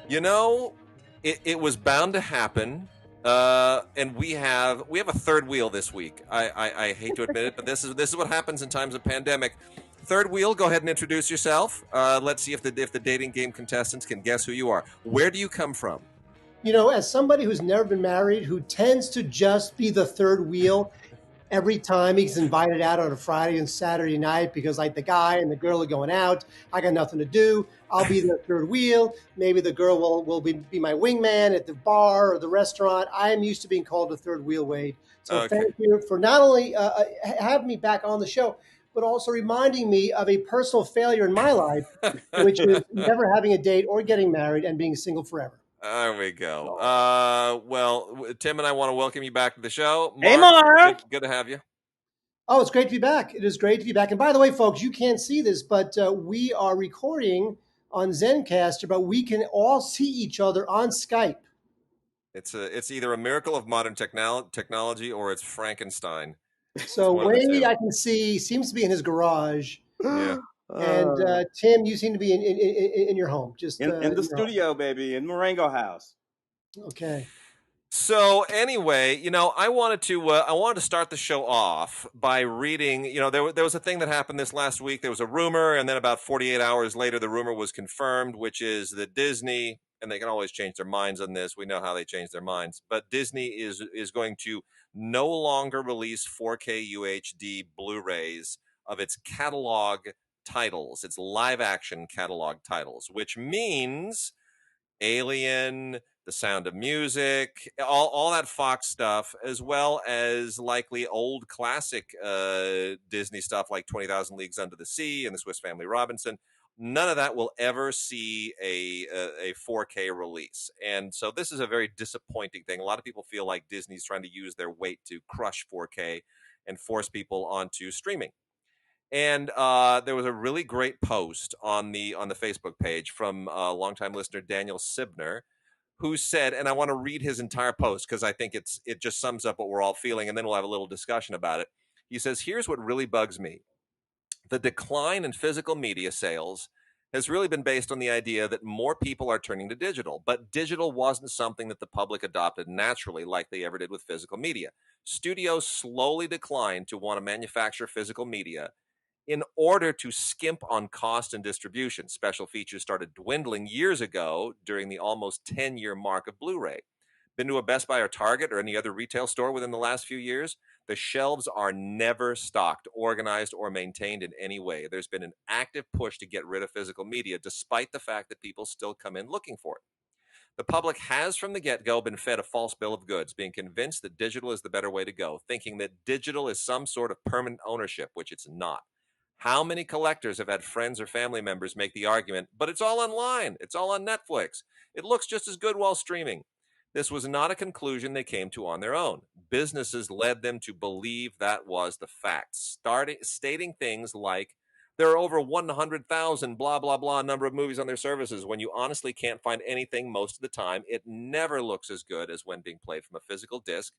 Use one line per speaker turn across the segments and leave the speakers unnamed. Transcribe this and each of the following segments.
You know, it was bound to happen. And we have a third wheel this week. I hate to admit it, but this is what happens in times of pandemic. Third wheel, go ahead and introduce yourself. Let's see if the dating game contestants can guess who you are. Where do you come from?
You know, as somebody who's never been married, who tends to just be the third wheel every time he's invited out on a Friday and Saturday night because like the guy and the girl are going out, I got nothing to do. I'll be the third wheel. Maybe the girl will be my wingman at the bar or the restaurant. I am used to being called the third wheel, Wade. So
Okay.
thank you for not only having me back on the show, but also reminding me of a personal failure in my life, which is never having a date or getting married and being single forever.
There we go. Well, Tim and I want to welcome you back to the show.
Hey, Mark.
Good to have you.
Oh, it's great to be back. It is great to be back. And by the way, folks, you can't see this, but we are recording on Zencastr, but we can all see each other on Skype.
It's either a miracle of modern technology or it's Frankenstein.
So Wade, I can see, seems to be in his garage.
Yeah.
And Tim, you seem to be in your home. Just
in the studio, baby, in Marengo house.
Okay.
So anyway, you know, I wanted to start the show off by reading. You know, there was a thing that happened this last week. There was a rumor, and then about 48 hours later, the rumor was confirmed, which is that Disney, and they can always change their minds on this. We know how they change their minds, but Disney is going to no longer release 4K UHD Blu-rays of its catalog titles, its live-action catalog titles, which means Alien, The Sound of Music, all that Fox stuff, as well as likely old classic Disney stuff like 20,000 Leagues Under the Sea and The Swiss Family Robinson. None of that will ever see a 4K release. And so this is a very disappointing thing. A lot of people feel like Disney's trying to use their weight to crush 4K and force people onto streaming. And there was a really great post on the Facebook page from longtime listener Daniel Sibner, who said, and I want to read his entire post because I think it just sums up what we're all feeling, and then we'll have a little discussion about it. He says, here's what really bugs me. The decline in physical media sales has really been based on the idea that more people are turning to digital, but digital wasn't something that the public adopted naturally like they ever did with physical media. Studios slowly declined to want to manufacture physical media in order to skimp on cost and distribution. Special features started dwindling years ago during the almost 10-year mark of Blu-ray. Been to a Best Buy or Target or any other retail store within the last few years? The shelves are never stocked, organized, or maintained in any way. There's been an active push to get rid of physical media, despite the fact that people still come in looking for it. The public has from the get-go been fed a false bill of goods, being convinced that digital is the better way to go, thinking that digital is some sort of permanent ownership, which it's not. How many collectors have had friends or family members make the argument, but it's all online, it's all on Netflix, it looks just as good while streaming? This was not a conclusion they came to on their own. Businesses led them to believe that was the fact, stating things like, there are over 100,000 blah, blah, blah number of movies on their services, when you honestly can't find anything most of the time. It never looks as good as when being played from a physical disc,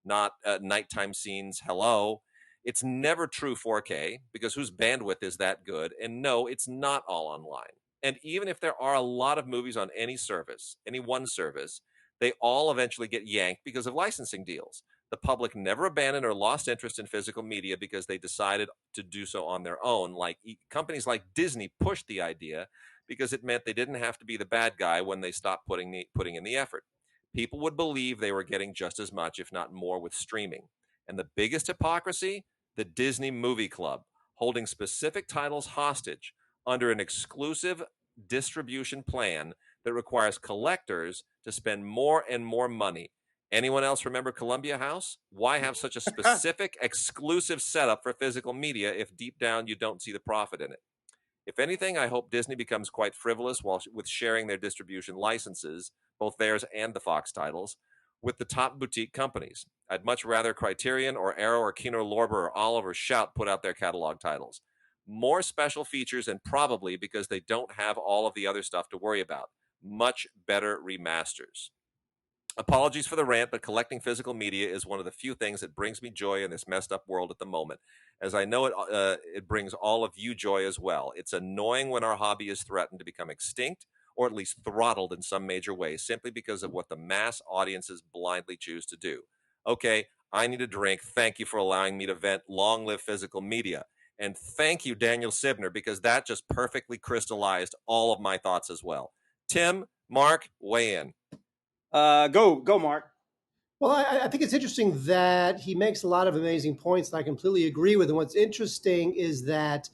not nighttime scenes, hello. It's never true 4K because whose bandwidth is that good? And no, it's not all online. And even if there are a lot of movies on any service, any one service, they all eventually get yanked because of licensing deals. The public never abandoned or lost interest in physical media because they decided to do so on their own. Like companies like Disney pushed the idea because it meant they didn't have to be the bad guy when they stopped putting in the effort. People would believe they were getting just as much, if not more, with streaming. And the biggest hypocrisy? The Disney Movie Club, holding specific titles hostage under an exclusive distribution plan that requires collectors to spend more and more money. Anyone else remember Columbia House? Why have such a specific exclusive setup for physical media if deep down you don't see the profit in it? If anything, I hope Disney becomes quite frivolous with sharing their distribution licenses, both theirs and the Fox titles, with the top boutique companies. I'd much rather Criterion or Arrow or Kino Lorber or Olive or Shout put out their catalog titles. More special features, and probably because they don't have all of the other stuff to worry about. Much better remasters. Apologies for the rant, but collecting physical media is one of the few things that brings me joy in this messed up world at the moment, as I know it brings all of you joy as well. It's annoying when our hobby is threatened to become extinct or at least throttled in some major way, simply because of what the mass audiences blindly choose to do. Okay, I need a drink. Thank you for allowing me to vent. Long live physical media. And thank you, Daniel Sibner, because that just perfectly crystallized all of my thoughts as well. Tim, Mark, weigh in.
Go, Mark.
Well, I think it's interesting that he makes a lot of amazing points that I completely agree with. And what's interesting is that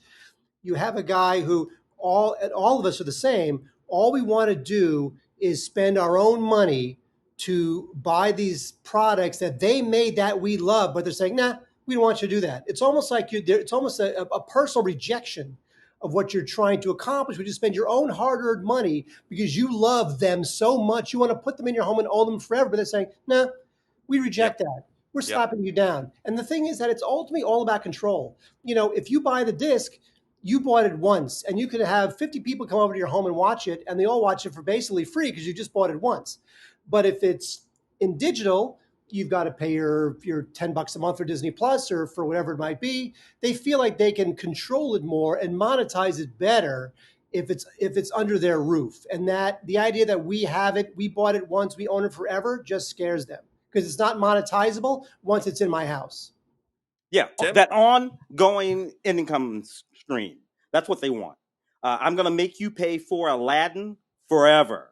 you have a guy who all of us are the same. All we want to do is spend our own money to buy these products that they made that we love, but they're saying, nah, we don't want you to do that. It's almost like it's almost a personal rejection of what you're trying to accomplish. Would you spend your own hard-earned money because you love them so much, you want to put them in your home and own them forever, but they're saying, nah, we reject that. We're slapping you down. And the thing is that it's ultimately all about control. You know, if you buy the disc, you bought it once, and you could have 50 people come over to your home and watch it, and they all watch it for basically free because you just bought it once. But if it's in digital, you've got to pay your $10 a month for Disney Plus or for whatever it might be. They feel like they can control it more and monetize it better if it's under their roof. And that the idea that we have it, we bought it once, we own it forever, just scares them because it's not monetizable once it's in my house.
Yeah,
Tim?
that ongoing income stream. That's what they want. I'm going to make you pay for Aladdin forever.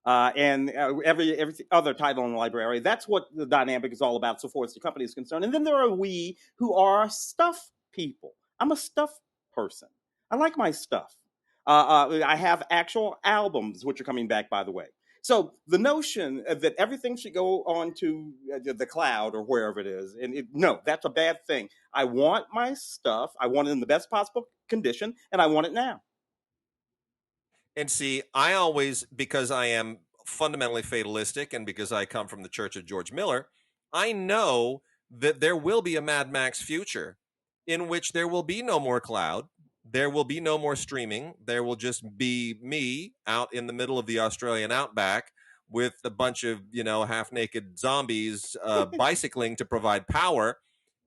And every other title in the library. That's what the dynamic is all about, so far as the company is concerned. And then there are we who are stuff people. I'm a stuff person. I like my stuff. I have actual albums, which are coming back, by the way. So the notion that everything should go on to the cloud or wherever it is, no, that's a bad thing. I want my stuff. I want it in the best possible condition, and I want it now.
And see, I always, because I am fundamentally fatalistic and because I come from the church of George Miller, I know that there will be a Mad Max future in which there will be no more cloud. There will be no more streaming. There will just be me out in the middle of the Australian outback with a bunch of, half-naked zombies bicycling to provide power.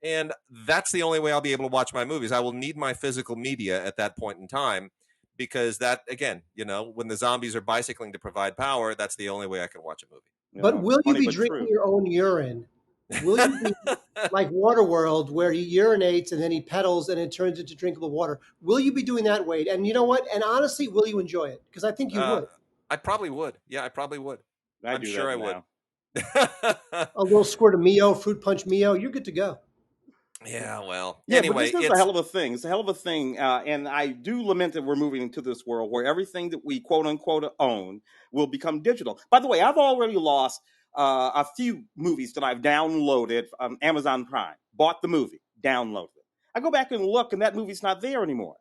And that's the only way I'll be able to watch my movies. I will need my physical media at that point in time. Because that, again, when the zombies are bicycling to provide power, that's the only way I can watch a movie.
But will you be drinking your own urine? Will you be like Waterworld, where he urinates and then he pedals and it turns into drinkable water? Will you be doing that, Wade? And you know what? And honestly, will you enjoy it? Because I think you would.
I probably would. Yeah, I probably would. I'm sure I would.
A little squirt of Mio, fruit punch Mio, you're good to go.
Yeah, well,
yeah,
anyway,
but this is a hell of a thing. It's a hell of a thing, and I do lament that we're moving into this world where everything that we quote unquote own will become digital. By the way, I've already lost a few movies that I've downloaded on Amazon Prime. Bought the movie, downloaded it. I go back and look, and that movie's not there anymore.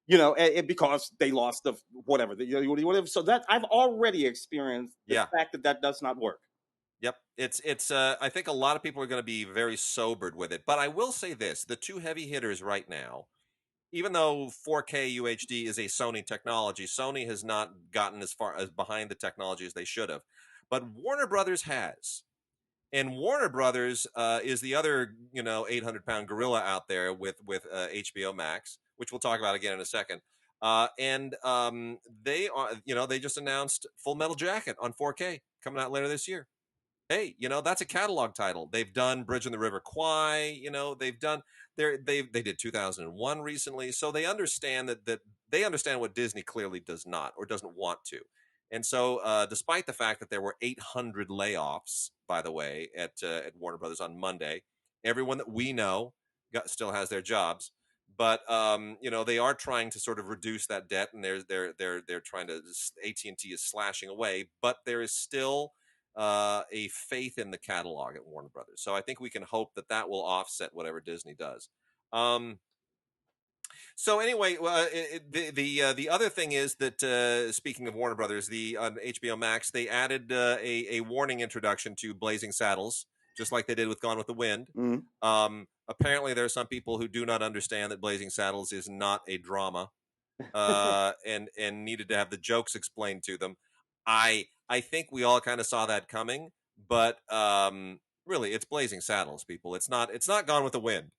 Because they lost the whatever. So that I've already experienced the fact that does not work.
Yep. It's I think a lot of people are going to be very sobered with it. But I will say this, the two heavy hitters right now, even though 4K UHD is a Sony technology, Sony has not gotten as far as behind the technology as they should have. But Warner Brothers has. And Warner Brothers is the other, 800-pound gorilla out there with HBO Max, which we'll talk about again in a second. And they are, they just announced Full Metal Jacket on 4K coming out later this year. Hey, that's a catalog title. They've done Bridge on the River Kwai. They've done they did 2001 recently. So they understand that they understand what Disney clearly does not or doesn't want to. And so, despite the fact that there were 800 layoffs, by the way, at Warner Brothers on Monday, everyone that we know still has their jobs. But they are trying to sort of reduce that debt, and they're trying to. AT&T is slashing away, but there is still a faith in the catalog at Warner Brothers. So I think we can hope that will offset whatever Disney does. So anyway, the other thing is that speaking of Warner Brothers, on HBO Max, they added a warning introduction to Blazing Saddles, just like they did with Gone with the Wind.
Mm-hmm.
Apparently, there are some people who do not understand that Blazing Saddles is not a drama, and needed to have the jokes explained to them. I think we all kind of saw that coming, but really, it's Blazing Saddles, people. It's not Gone with the Wind.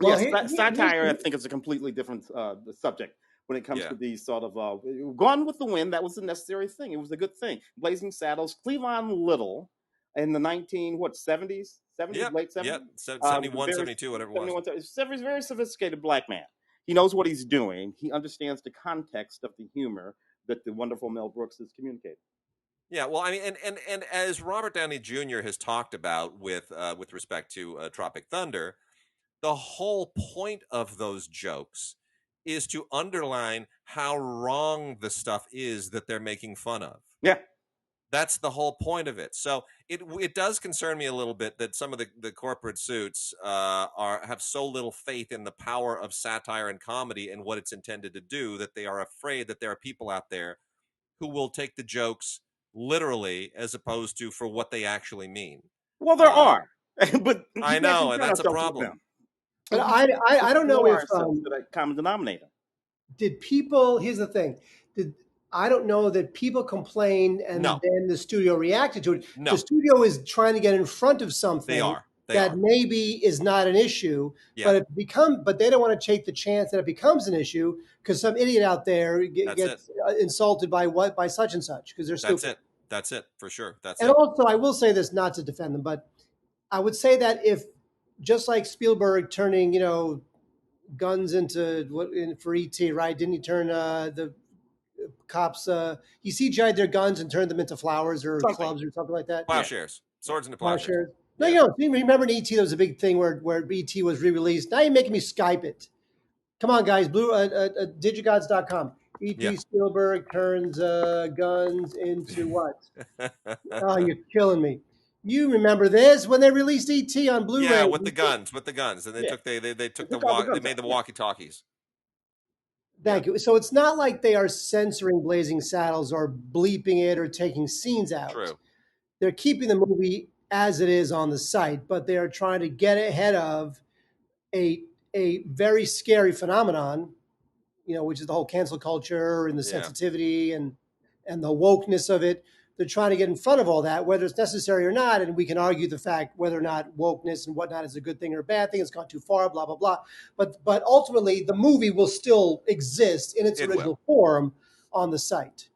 Well, yes, satire, I think, is a completely different subject. when it comes
Yeah.
to these sort of Gone with the Wind. That was a necessary thing. It was a good thing. Blazing Saddles, Cleavon Little, in the 70s,
Yep.
late 70s.
Yep.
Was a
71,
very
72, whatever it was.
71, very, very sophisticated black man. He knows what he's doing. He understands the context of the humor that the wonderful Mel Brooks is communicating.
Yeah, well, I mean, and as Robert Downey Jr. has talked about with respect to Tropic Thunder, the whole point of those jokes is to underline how wrong the stuff is that they're making fun of.
Yeah.
That's the whole point of it. So it does concern me a little bit that some of the corporate suits have so little faith in the power of satire and comedy and what it's intended to do that they are afraid that there are people out there who will take the jokes literally as opposed to for what they actually mean.
Well, there are, but
I know, and that's a problem.
But I don't know if
the common denominator.
Did people? Here's the thing. I don't know that people complained and then the studio reacted to it.
No.
The studio is trying to get in front of something that maybe is not an issue, but but they don't want to take the chance that it becomes an issue because some idiot out there gets insulted by such and such because they're stupid.
That's it for sure.
And also, I will say this, not to defend them, but I would say that if just like Spielberg turning, guns into for ET, right? Didn't he turn the cops? He CGI'd their guns and turned them into flowers or clubs or something like that.
Plowshares, swords into plowshares.
No, remember in ET there was a big thing where ET was re-released. Now you're making me Skype it. Come on, guys, DigiGods.com. ET Spielberg turns guns into what? Oh, you're killing me. You remember this when they released ET on Blu-ray?
Yeah, with the guns, and they took they made the walkie-talkies.
Thank you. So it's not like they are censoring Blazing Saddles or bleeping it or taking scenes out.
True.
They're keeping the movie as it is on the site, but they are trying to get ahead of a very scary phenomenon, which is the whole cancel culture and the sensitivity and the wokeness of it. They're trying to get in front of all that, whether it's necessary or not. And we can argue the fact whether or not wokeness and whatnot is a good thing or a bad thing. It's gone too far, blah, blah, blah. But ultimately, the movie will still exist in its original form on the site.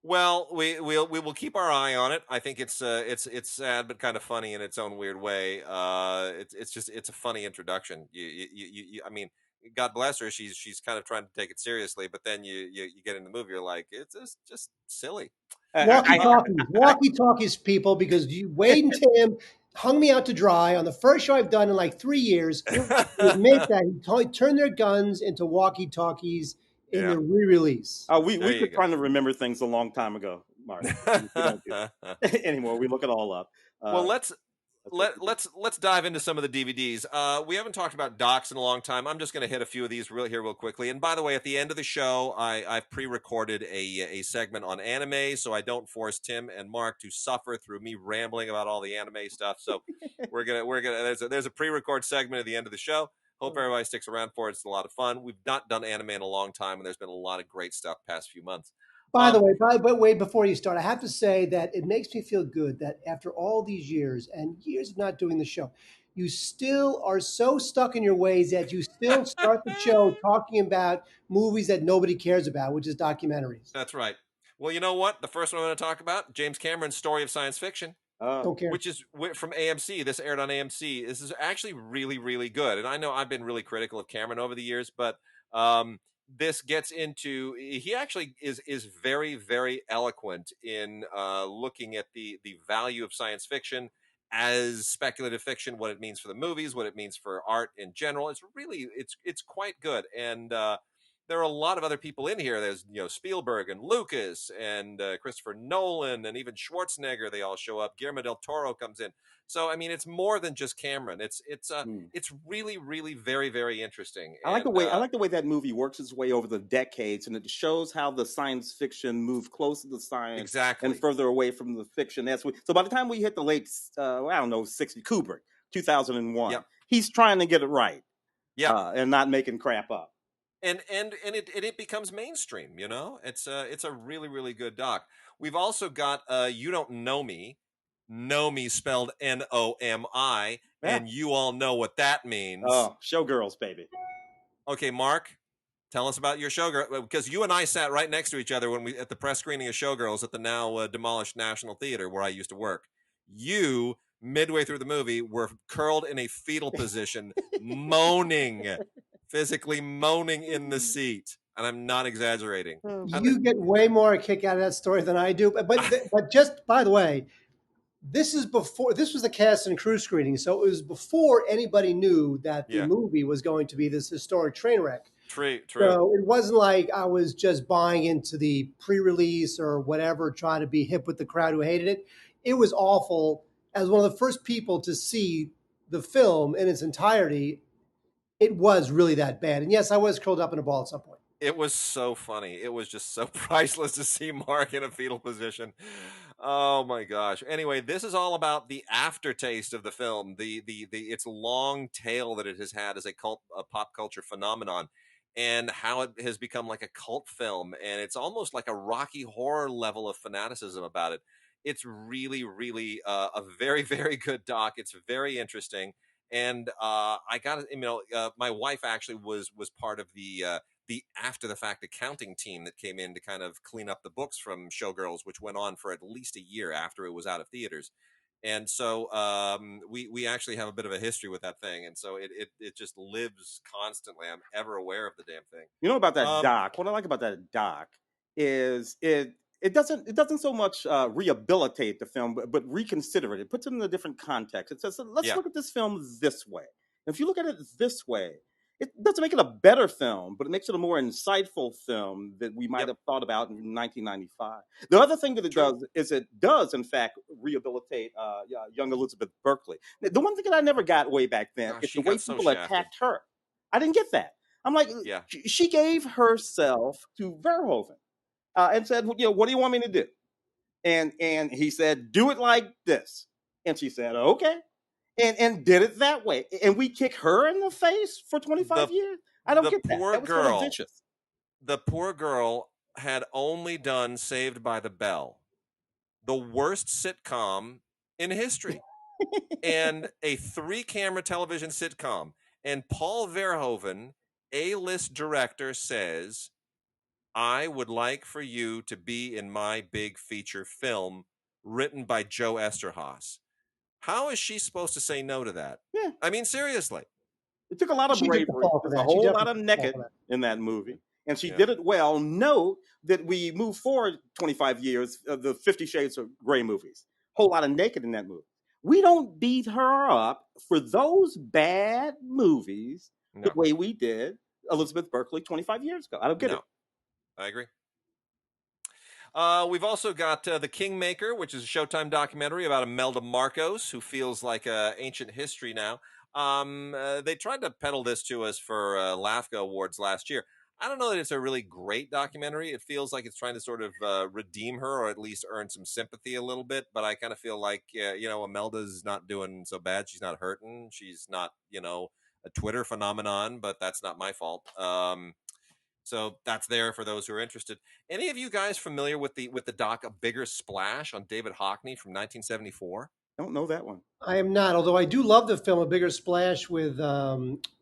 Well, we will keep our eye on it. I think it's sad but kind of funny in its own weird way. It's a funny introduction. I mean, God bless her. She's kind of trying to take it seriously, but then you get in the movie, you're like, it's just silly.
Walkie-talkies, people, because Wade and Tim hung me out to dry on the first show I've done in like 3 years. Admit that he turned their guns into walkie-talkies in the re-release.
We were trying to remember things a long time ago, Mark. We don't do that anymore. We look it all up.
Well, let's dive into some of the DVDs. We haven't talked about docs in a long time. I'm just going to hit a few of these real quickly. And by the way, at the end of the show, I've pre-recorded a segment on anime, so I don't force Tim and Mark to suffer through me rambling about all the anime stuff. So we're gonna there's a pre-record segment at the end of the show. Hope everybody sticks around for it. It's a lot of fun. We've not done anime in a long time, and there's been a lot of great stuff past few months.
By the way, but wait, before you start, I have to say that it makes me feel good that after all these years and years of not doing the show, you still are so stuck in your ways that you still start the show talking about movies that nobody cares about, which is documentaries.
That's right. Well, you know what? The first one I'm going to talk about, James Cameron's Story of Science Fiction. Which is from AMC. This aired on AMC. This is actually really, really good. And I know I've been really critical of Cameron over the years, but this gets into, he actually is very, very eloquent in looking at the value of science fiction as speculative fiction, what it means for the movies, what it means for art in general. It's really, it's quite good. And there are a lot of other people in here. There's, Spielberg and Lucas and Christopher Nolan and even Schwarzenegger. They all show up. Guillermo del Toro comes in. So, I mean, it's more than just Cameron. It's really, really very, very interesting.
I like the way that movie works its way over the decades, and it shows how the science fiction moved closer to science and further away from the fiction. So by the time we hit the late, 60, Kubrick, 2001, he's trying to get it right, and not making crap up.
And it becomes mainstream, It's a really, really good doc. We've also got You Don't Know Me. Know Me spelled Nomi, and you all know what that means.
Oh, showgirls, baby.
Okay, Mark, Tell us about your Showgirl, because you and I sat right next to each other when we at the press screening of Showgirls at the now demolished National Theater where I used to work. You, midway through the movie, were curled in a fetal position, moaning, physically moaning in the seat, and I'm not exaggerating.
You get way more a kick out of that story than I do. But just by the way, this is before, this was the cast and crew screening, so it was before anybody knew that the
Yeah.
movie was going to be this historic train wreck.
True.
So it wasn't like I was just buying into the pre-release or whatever, trying to be hip with the crowd who hated it. It was awful. As one of the first people to see the film in its entirety, it was really that bad. And yes, I was curled up in a ball at some point.
It was so funny. It was just so priceless to see Mark in a fetal position. Oh my gosh. Anyway, this is all about the aftertaste of the film, the its long tail that it has had as a pop culture phenomenon, and how it has become like a cult film, and it's almost like a Rocky Horror level of fanaticism about it. It's really, really a very, very good doc. It's very interesting, and I got my wife actually was part of the after the fact accounting team that came in to kind of clean up the books from Showgirls, which went on for at least a year after it was out of theaters. And so we actually have a bit of a history with that thing, and so it just lives constantly. I'm ever aware of the damn thing.
You know about that doc? What I like about that doc is it doesn't so much rehabilitate the film, but reconsider it. It puts it in a different context. It says, let's look at this film this way. And if you look at it this way, it doesn't make it a better film, but it makes it a more insightful film that we might have thought about in 1995. The other thing that it does is it does, in fact, rehabilitate young Elizabeth Berkley. The one thing that I never got way back then is the way people attacked her. I didn't get that. I'm like, she gave herself to Verhoeven and said, what do you want me to do? And he said, do it like this. And she said, okay. And did it that way. And we kick her in the face for 25 years? I don't get that. That was kind of vicious.
The poor girl had only done Saved by the Bell, the worst sitcom in history, and a 3-camera television sitcom. And Paul Verhoeven, A-list director, says, I would like for you to be in my big feature film written by Joe Esterhaas. How is she supposed to say no to that?
Yeah.
I mean, seriously.
It took a lot of bravery. There's a whole lot of naked in that movie. And she did it well. Note that we move forward 25 years, the 50 Shades of Grey movies. Whole lot of naked in that movie. We don't beat her up for those bad movies the way we did Elizabeth Berkley 25 years ago. I don't get it.
I agree. We've also got The Kingmaker, which is a Showtime documentary about Imelda Marcos, who feels like ancient history now. They tried to peddle this to us for LAFCA Awards last year. I don't know that it's a really great documentary. It feels like it's trying to sort of redeem her, or at least earn some sympathy a little bit. But I kind of feel like, Imelda's not doing so bad. She's not hurting. She's not, a Twitter phenomenon, but that's not my fault. So that's there for those who are interested. Any of you guys familiar with the doc A Bigger Splash on David Hockney from 1974?
Don't know that one.
I am not, although I do love the film A Bigger Splash with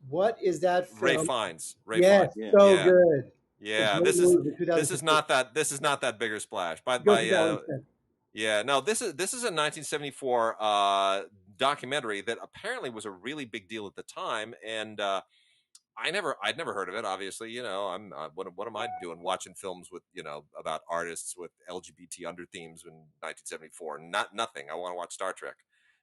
what is that film?
Ray Fiennes.
Yes, so good.
Yeah, this is not that Bigger Splash. No, this is a 1974 documentary that apparently was a really big deal at the time, and I'd never heard of it. Obviously, I'm what am I doing watching films with about artists with LGBT under themes in 1974? Nothing. I want to watch Star Trek.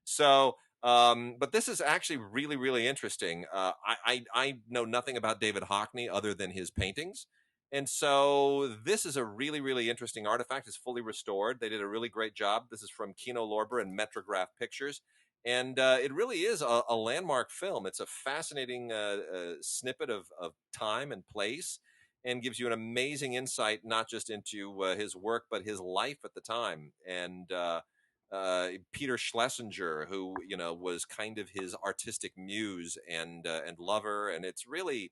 So, but this is actually really, really interesting. I know nothing about David Hockney other than his paintings, and so this is a really, really interesting artifact. It's fully restored. They did a really great job. This is from Kino Lorber and Metrograph Pictures. And it really is a landmark film. It's a fascinating snippet of time and place, and gives you an amazing insight, not just into his work, but his life at the time. And Peter Schlesinger, who was kind of his artistic muse and lover, and it's really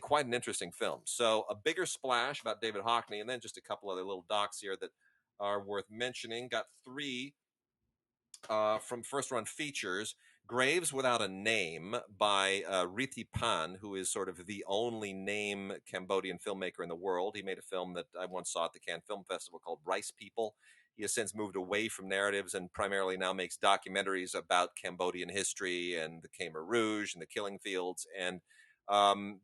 quite an interesting film. So A Bigger Splash about David Hockney, and then just a couple other little docs here that are worth mentioning. Got 3 from First Run Features, Graves Without a Name by Rithi Pan, who is sort of the only name Cambodian filmmaker in the world. He made a film that I once saw at the Cannes Film Festival called Rice People. He has since moved away from narratives and primarily now makes documentaries about Cambodian history and the Khmer Rouge and the killing fields. And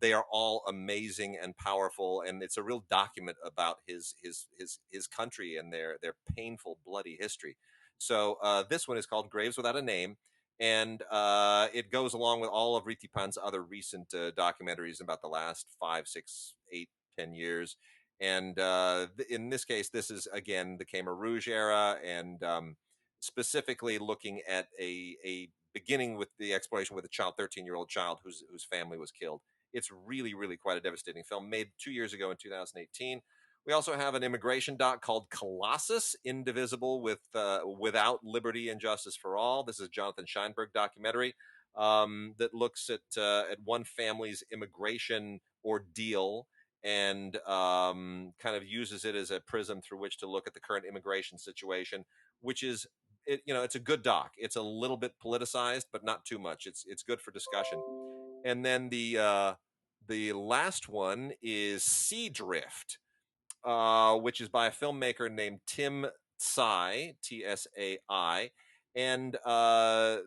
they are all amazing and powerful, and it's a real document about his country and their painful, bloody history. So this one is called Graves Without a Name, and it goes along with all of Riti Pan's other recent documentaries about the last 5, 6, 8, 10 years. And in this case, this is, again, the Khmer Rouge era, and specifically looking at a beginning with the exploration with a 13-year-old child whose family was killed. It's really, really quite a devastating film, made 2 years ago in 2018. We also have an immigration doc called Colossus, Indivisible Without Liberty and Justice for All. This is a Jonathan Scheinberg documentary that looks at one family's immigration ordeal and kind of uses it as a prism through which to look at the current immigration situation, which is, it's a good doc. It's a little bit politicized, but not too much. It's good for discussion. And then the last one is Seadrift, which is by a filmmaker named Tim Tsai, Tsai, and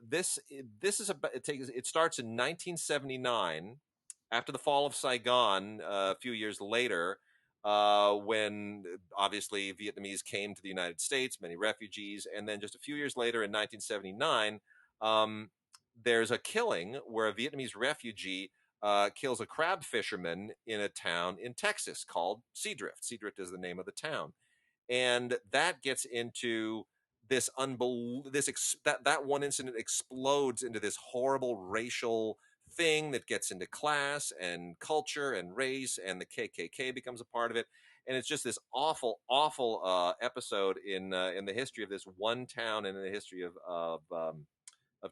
this is it starts in 1979, after the fall of Saigon, a few years later, when obviously Vietnamese came to the United States, many refugees, and then just a few years later in 1979, there's a killing where a Vietnamese refugee kills a crab fisherman in a town in Texas called Seadrift. Seadrift is the name of the town, and that gets into this that one incident explodes into this horrible racial thing that gets into class and culture and race, and the KKK becomes a part of it, and it's just this awful, awful episode in the history of this one town and in the history of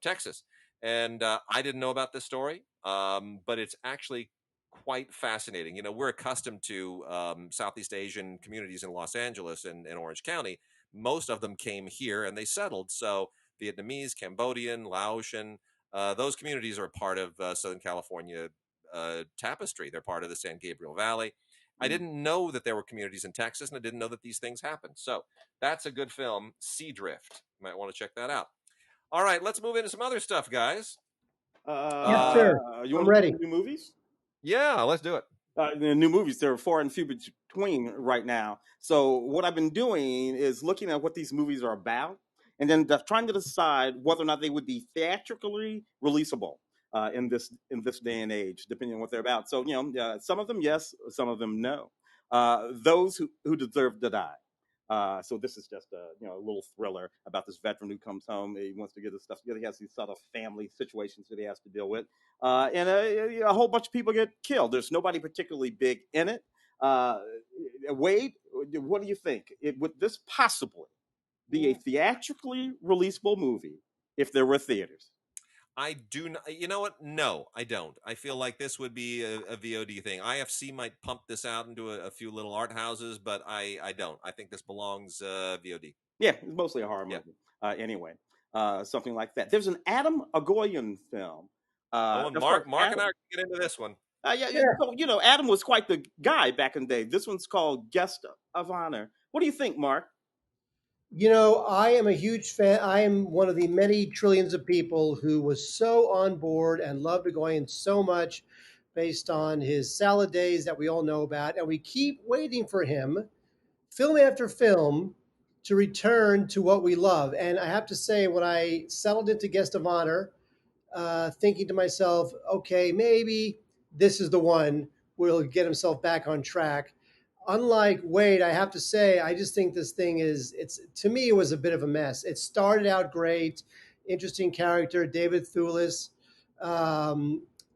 Texas. And I didn't know about this story, but it's actually quite fascinating. We're accustomed to Southeast Asian communities in Los Angeles and Orange County. Most of them came here and they settled. So Vietnamese, Cambodian, Laotian, those communities are a part of Southern California tapestry. They're part of the San Gabriel Valley. I didn't know that there were communities in Texas, and I didn't know that these things happened. So that's a good film, Seadrift. You might want to check that out. All right, let's move into some other stuff, guys.
Yes, sir.
You
I'm
want to
ready.
do new movies?
Yeah, let's do it.
The new movies, there are far and few between right now. So what I've been doing is looking at what these movies are about, and then trying to decide whether or not they would be theatrically releasable in this day and age, depending on what they're about. So some of them yes, some of them no. Those who deserve to die. So this is just a little thriller about this veteran who comes home. He wants to get his stuff together. He has these sort of family situations that he has to deal with, and a whole bunch of people get killed. There's nobody particularly big in it. Wade, what do you think? Would this possibly be a theatrically releasable movie if there were theaters?
I do not. You know what? No, I don't. I feel like this would be a VOD thing. IFC might pump this out into a few little art houses, but I don't. I think this belongs VOD.
Yeah, it's mostly a horror movie. Anyway, something like that. There's an Adam Agoyan film.
Mark and I are going to get into this one.
So, Adam was quite the guy back in the day. This one's called Guest of Honor. What do you think, Mark?
I am a huge fan. I am one of the many trillions of people who was so on board and loved Agoyan so much based on his salad days that we all know about. And we keep waiting for him, film after film, to return to what we love. And I have to say, when I settled into Guest of Honor, thinking to myself, okay, maybe this is the one where he'll get himself back on track. Unlike Wade, I have to say, I just think this thing to me, it was a bit of a mess. It started out great, interesting character, David Thewlis,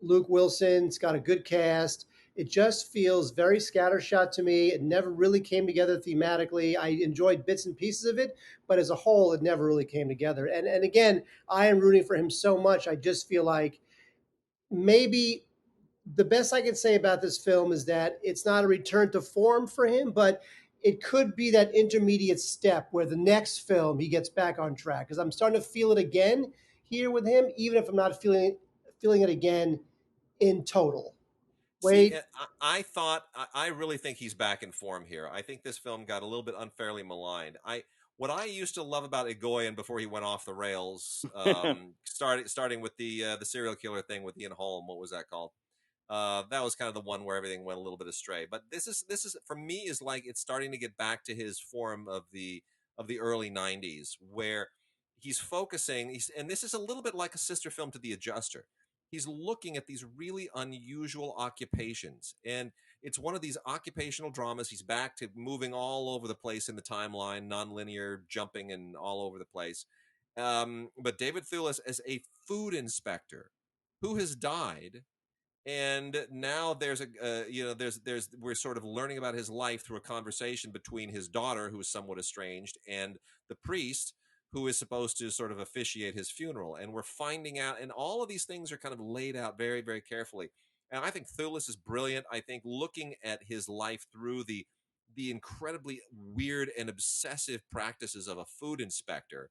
Luke Wilson. It's got a good cast. It just feels very scattershot to me. It never really came together thematically. I enjoyed bits and pieces of it, but as a whole, it never really came together. And again, I am rooting for him so much. I just feel like maybe the best I can say about this film is that it's not a return to form for him, but it could be that intermediate step where the next film he gets back on track. Because I'm starting to feel it again here with him, even if I'm not feeling it again in total.
See,
Wait,
I really think he's back in form here. I think this film got a little bit unfairly maligned. What I used to love about Egoyan before he went off the rails, starting with the serial killer thing with Ian Holm. What was that called? That was kind of the one where everything went a little bit astray. But this is for me is like it's starting to get back to his form of the early '90s, where he's focusing. And this is a little bit like a sister film to The Adjuster. He's looking at these really unusual occupations, and it's one of these occupational dramas. He's back to moving all over the place in the timeline, nonlinear jumping and all over the place. But David Thewlis as a food inspector who has died, and now there's we're sort of learning about his life through a conversation between his daughter, who is somewhat estranged, and the priest who is supposed to sort of officiate his funeral. And we're finding out, and all of these things are kind of laid out very, very carefully. And I think Thewlis is brilliant. I think looking at his life through the incredibly weird and obsessive practices of a food inspector,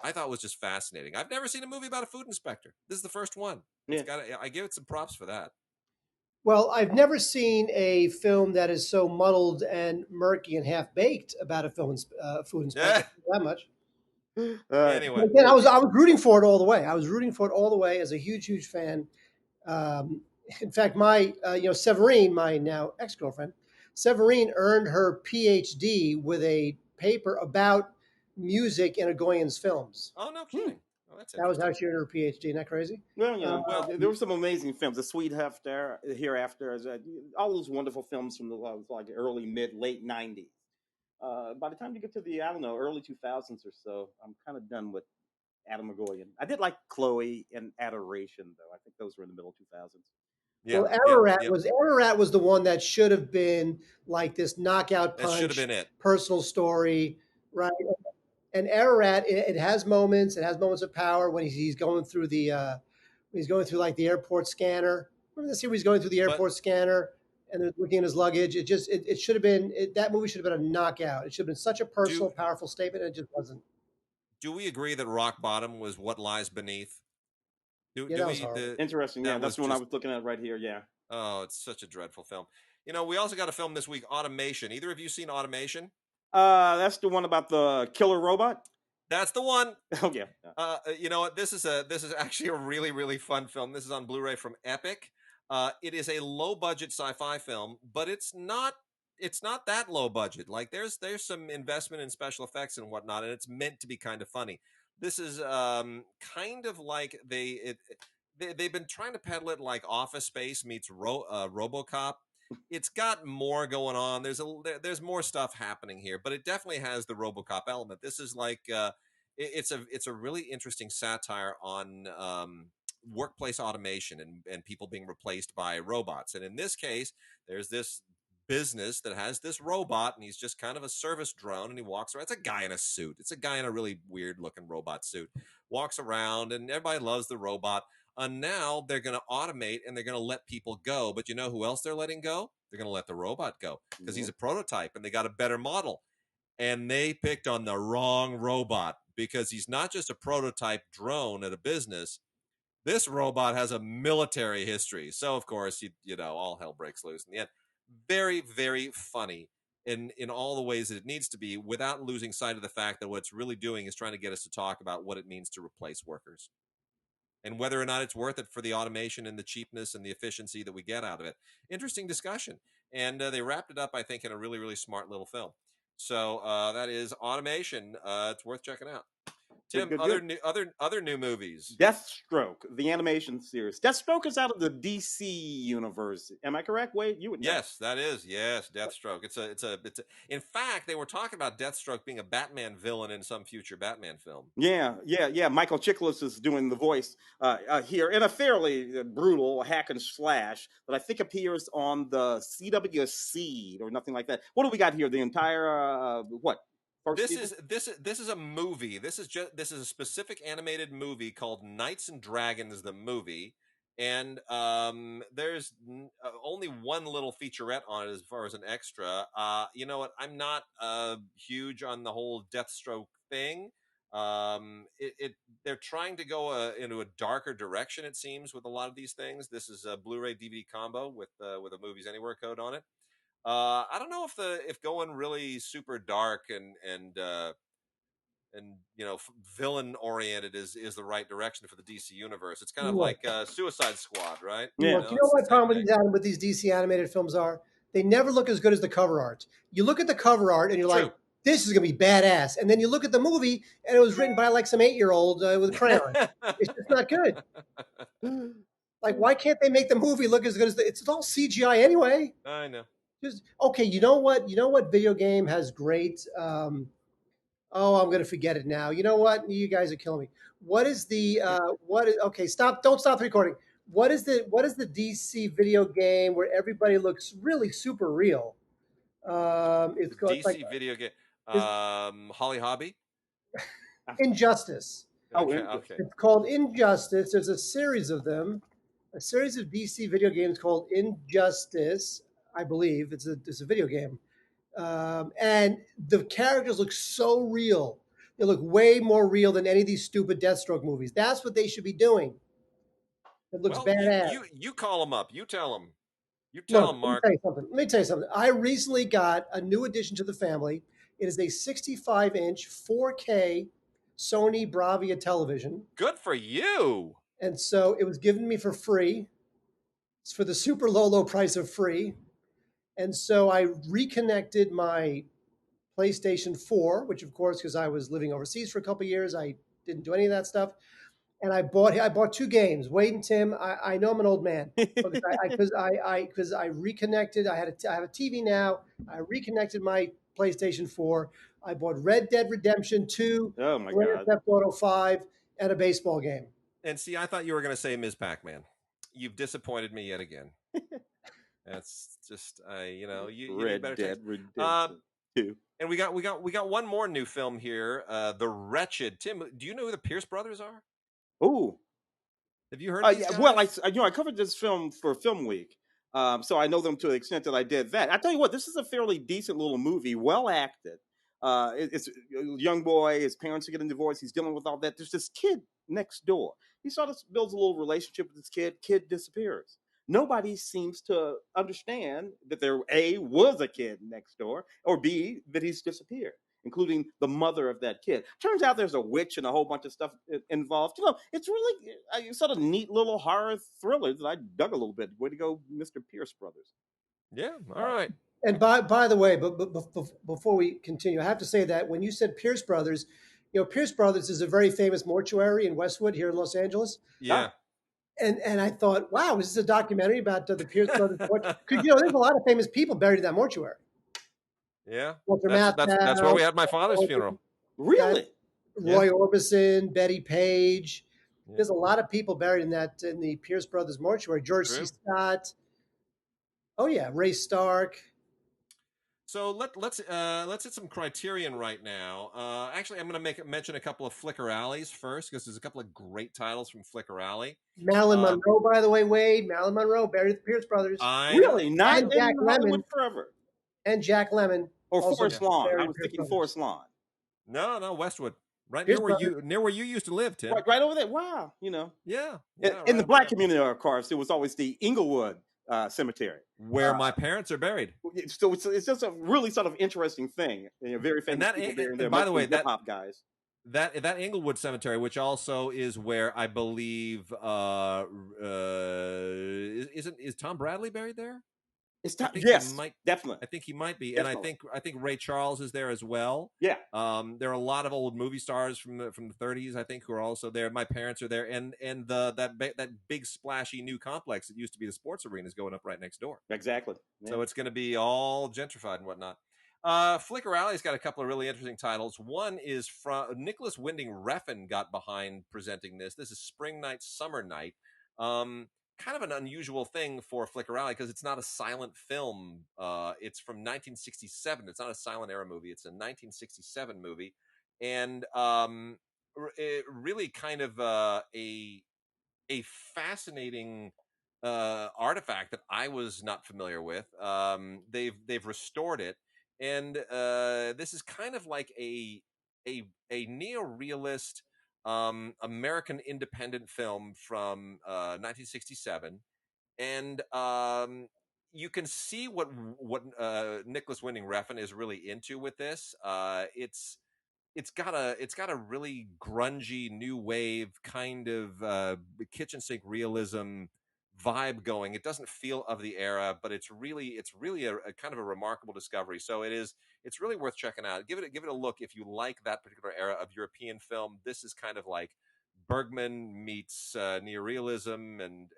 I thought was just fascinating. I've never seen a movie about a food inspector. This is the first one. I give it some props for that.
well, I've never seen a film that is so muddled and murky and half baked about a food inspector. That much.
Anyway,
Again, I was rooting for it all the way. I was rooting for it all the way as a huge fan. In fact, my Severine, my now ex-girlfriend, Severine earned her PhD with a paper about music in Egoyan's films.
Oh, no kidding. Oh, that's
That was how
interesting.
she earned her PhD. Isn't that crazy?
Well, there were some amazing films. The Sweet Hereafter, all those wonderful films from the like early, mid, late '90s. By the time you get to the early 2000s or so, I'm kind of done with Adam Egoyan. I did like Chloe and Adoration, though. I think those were in the middle 2000s.
Yeah,
Well,
yeah, yeah.
Ararat was the one that should have been like this knockout
That should have
punch
been it.
personal story, right? And Ararat, it has moments. It has moments of power when he's going through like the airport scanner. Remember the scene where he's going through the airport scanner and they're looking at his luggage? It should have been that movie should have been a knockout. It should have been such a personal, powerful statement, and it just wasn't.
Do we agree that Rock Bottom was What Lies Beneath?
That was horrible.
Interesting. Yeah, that's the one I was looking at right here. Yeah.
Oh, it's such a dreadful film. We also got a film this week, Automation. Either of you seen Automation?
That's the one about the killer robot.
That's the one.
Oh yeah.
You know what? This is actually a really, really fun film. This is on Blu-ray from Epic. It is a low-budget sci-fi film, but it's not that low budget. Like there's some investment in special effects and whatnot, and it's meant to be kind of funny. This is kind of like they've been trying to peddle it like Office Space meets RoboCop. It's got more going on. There's more stuff happening here, but it definitely has the RoboCop element. This is like it's a really interesting satire on workplace automation and people being replaced by robots. And in this case, there's this business that has this robot, and he's just kind of a service drone, and he walks around. It's a guy in a suit. It's a guy in a really weird looking robot suit. Walks around, and everybody loves the robot. And now they're going to automate, and they're going to let people go. But you know who else they're letting go? They're going to let the robot go because he's a prototype, and they got a better model. And they picked on the wrong robot because he's not just a prototype drone at a business. This robot has a military history. So, of course, all hell breaks loose in the end. Very, very funny in all the ways that it needs to be, without losing sight of the fact that what it's really doing is trying to get us to talk about what it means to replace workers and whether or not it's worth it for the automation and the cheapness and the efficiency that we get out of it. Interesting discussion. And they wrapped it up, I think, in a really, really smart little film. So that is Automation. It's worth checking out. Tim, other new movies.
Deathstroke, the animation series. Deathstroke is out of the DC universe. Am I correct? Wade, you would know.
Yes, that is. Yes, Deathstroke. It's a. In fact, they were talking about Deathstroke being a Batman villain in some future Batman film.
Yeah. Michael Chiklis is doing the voice here in a fairly brutal hack and slash that I think appears on the CW Seed or nothing like that. What do we got here? The entire what?
This is a movie. This is a specific animated movie called Knights and Dragons, the movie, And there's only one little featurette on it as far as an extra. You know what? I'm not huge on the whole Deathstroke thing. They're trying to go into a darker direction, it seems, with a lot of these things. This is a Blu-ray DVD combo with a Movies Anywhere code on it. I don't know if going really super dark and villain oriented is the right direction for the DC universe. It's kind of
Look,
like Suicide Squad, right?
Yeah.
look, you know
It's the
what
same
problem
thing.
with these DC animated films are? They never look as good as the cover art. You look at the cover art and you're
True.
like, this is gonna be badass. And then you look at the movie and it was written by like some 8-year-old with a crayon. It's just not good. Like, why can't they make the movie look as good as it's all CGI anyway?
I know.
Just okay. You know what? You know what video game has great? Oh, I'm gonna forget it now. You know what? You guys are killing me. What is the what is okay, stop, don't stop the recording. What is the DC video game where everybody looks really super real?
The
It's like
DC video game.
is
Holly Hobby.
Injustice.
Oh,
Okay.
interesting.
Okay.
It's called Injustice. There's a series of them, a series of DC video games called Injustice. I believe it's a video game, and the characters look so real. They look way more real than any of these stupid Deathstroke movies. That's what they should be doing. It looks
Well, you
badass.
you you call them up. You tell them. You tell
Look,
them,
let me
Mark.
tell you something. Let me tell you something. I recently got a new addition to the family. It is a 65-inch 4K Sony Bravia television.
Good for you.
And so it was given me for free. It's for the super low price of free. And so I reconnected my PlayStation 4, which of course, because I was living overseas for a couple of years, I didn't do any of that stuff. And I bought two games. Wade and Tim, I know I'm an old man because I reconnected. I have a TV now. I reconnected my PlayStation 4. I bought Red Dead Redemption 2,
Oh my
Grand
God.
Theft Auto 5, and a baseball game.
And see, I thought you were going to say Ms. Pac-Man. You've disappointed me yet again. That's just, you need
Red
better
Dead
taste.
Redemption 2.
And we got one more new film here, The Wretched. Tim, do you know who the Pierce brothers are?
Ooh.
Have you heard of these
Yeah,
guys?
well, I covered this film for Film Week, so I know them to the extent that I did that. I tell you what, this is a fairly decent little movie, well acted. It's a young boy, his parents are getting divorced, he's dealing with all that. There's this kid next door. He sort of builds a little relationship with this kid disappears. Nobody seems to understand that there, A, was a kid next door, or B, that he's disappeared, including the mother of that kid. Turns out there's a witch and a whole bunch of stuff involved. It's really a sort of neat little horror thriller that I dug a little bit. Way to go, Mr. Pierce Brothers.
Yeah, all right.
And by the way, but before we continue, I have to say that when you said Pierce Brothers, Pierce Brothers is a very famous mortuary in Westwood here in Los Angeles.
Yeah.
And I thought, wow, is this a documentary about the Pierce Brothers? Because there's a lot of famous people buried in that mortuary.
Yeah.
Walter
That's where we
Matthau,
had my father's funeral.
Really?
Roy Orbison, Betty Page.
Yeah.
There's a lot of people buried in the Pierce Brothers mortuary. George
True.
C. Scott. Oh yeah, Ray Stark.
So let's hit some Criterion right now. Actually, I'm going to mention a couple of Flicker Alleys first because there's a couple of great titles from Flicker Alley.
Marilyn Monroe, by the way, Wade. Marilyn Monroe buried at the Pierce Brothers.
Really? Not
and
in
Jack
Hollywood
Lemmon.
forever.
And Jack Lemmon.
Or
also
Forest Lawn.
buried
I
in
was
Pierce
thinking
Brothers.
Forest Lawn.
No, Westwood. Right
Pierce
near where you used to live, Tim.
Right over there. Wow.
Yeah.
In the black community, of course, there was always the Inglewood Cemetery,
where my parents are buried.
So it's just a really sort of interesting thing. Very famous people buried there.
By the way,
hip hop guys.
That Inglewood Cemetery, which also is where I believe is Tom Bradley buried there?
Yes, definitely.
I think he might be,
Definitely.
and I think Ray Charles is there as well.
Yeah.
There are a lot of old movie stars from the 30s, I think, who are also there. My parents are there, and that big splashy new complex that used to be the sports arena is going up right next door.
Exactly. Yeah.
So it's going to be all gentrified and whatnot. Flicker Alley's got a couple of really interesting titles. One is from Nicholas Winding Refn got behind presenting this. This is Spring Night, Summer Night. Kind of an unusual thing for Flicker Alley because it's not a silent film. It's from 1967. It's not a silent era movie. It's a 1967 movie. And it really kind of a a fascinating artifact that I was not familiar with. They've restored it, and this is kind of like a neo-realist American independent film from 1967, and you can see what Nicholas Winding Refn is really into with this. It's got a really grungy new wave kind of kitchen sink realism vibe going. It doesn't feel of the era, but it's really a kind of a remarkable discovery. So it's really worth checking out. Give it a look if you like that particular era of European film. This is kind of like Bergman meets neorealism, and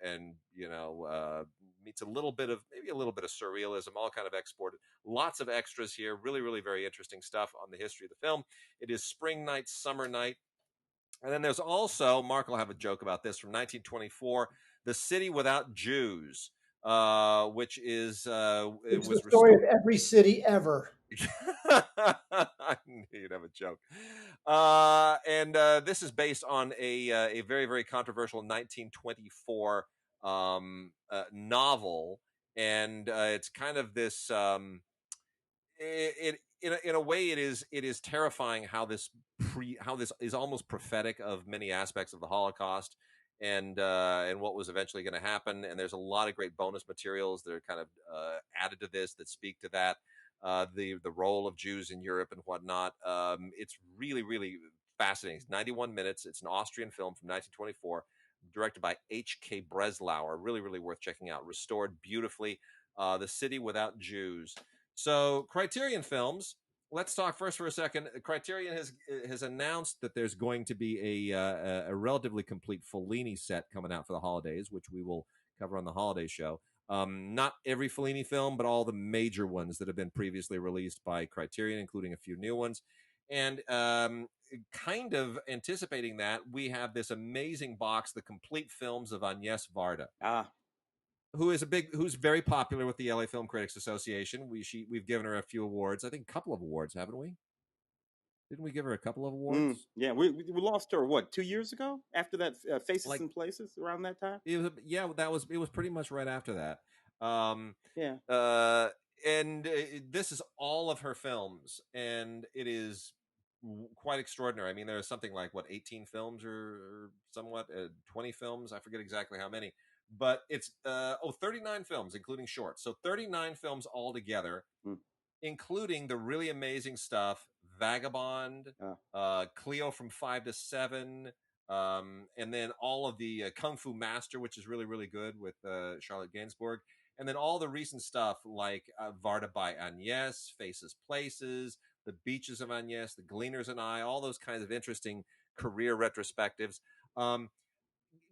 meets maybe a little bit of surrealism, all kind of exported. Lots of extras here. Really very interesting stuff on the history of the film. It is Spring Night, Summer Night. And then there's also, Mark will have a joke about this, from 1924, The City Without Jews, which is
It's
was
the story of
restored.
every city ever.
I knew you'd have a joke. And this is based on a very controversial 1924 novel, and it's kind of this. In a way, it is terrifying how this is almost prophetic of many aspects of the Holocaust, and what was eventually going to happen. And there's a lot of great bonus materials that are kind of added to this that speak to that. The role of Jews in Europe and whatnot. It's really fascinating. It's 91 minutes. It's an Austrian film from 1924, directed by H.K. Breslauer. Really worth checking out. Restored beautifully. The City Without Jews. So Criterion Films. Let's talk first for a second. Criterion has announced that there's going to be a relatively complete Fellini set coming out for the holidays, which we will cover on the holiday show. Not every Fellini film, but all the major ones that have been previously released by Criterion, including a few new ones. And kind of anticipating that, we have this amazing box, the complete films of Agnes Varda. Who's very popular with the LA Film Critics Association. We've given her a few awards. I think a couple of awards, haven't we? Didn't we give her a couple of awards?
Yeah, we lost her, what, 2 years ago? After that, Faces and Places, around that time?
It was pretty much right after that.
Yeah.
And this is all of her films, and it is quite extraordinary. I mean, there's something like 18 films or somewhat 20 films. I forget exactly how many, but it's 39 films, including shorts. So 39 films altogether, including the really amazing stuff, Vagabond, Cleo from 5 to 7, and then all of the Kung Fu Master, which is really good with Charlotte Gainsbourg, and then all the recent stuff like Varda by Agnes, Faces Places, The Beaches of Agnes, The Gleaners and I, all those kinds of interesting career retrospectives.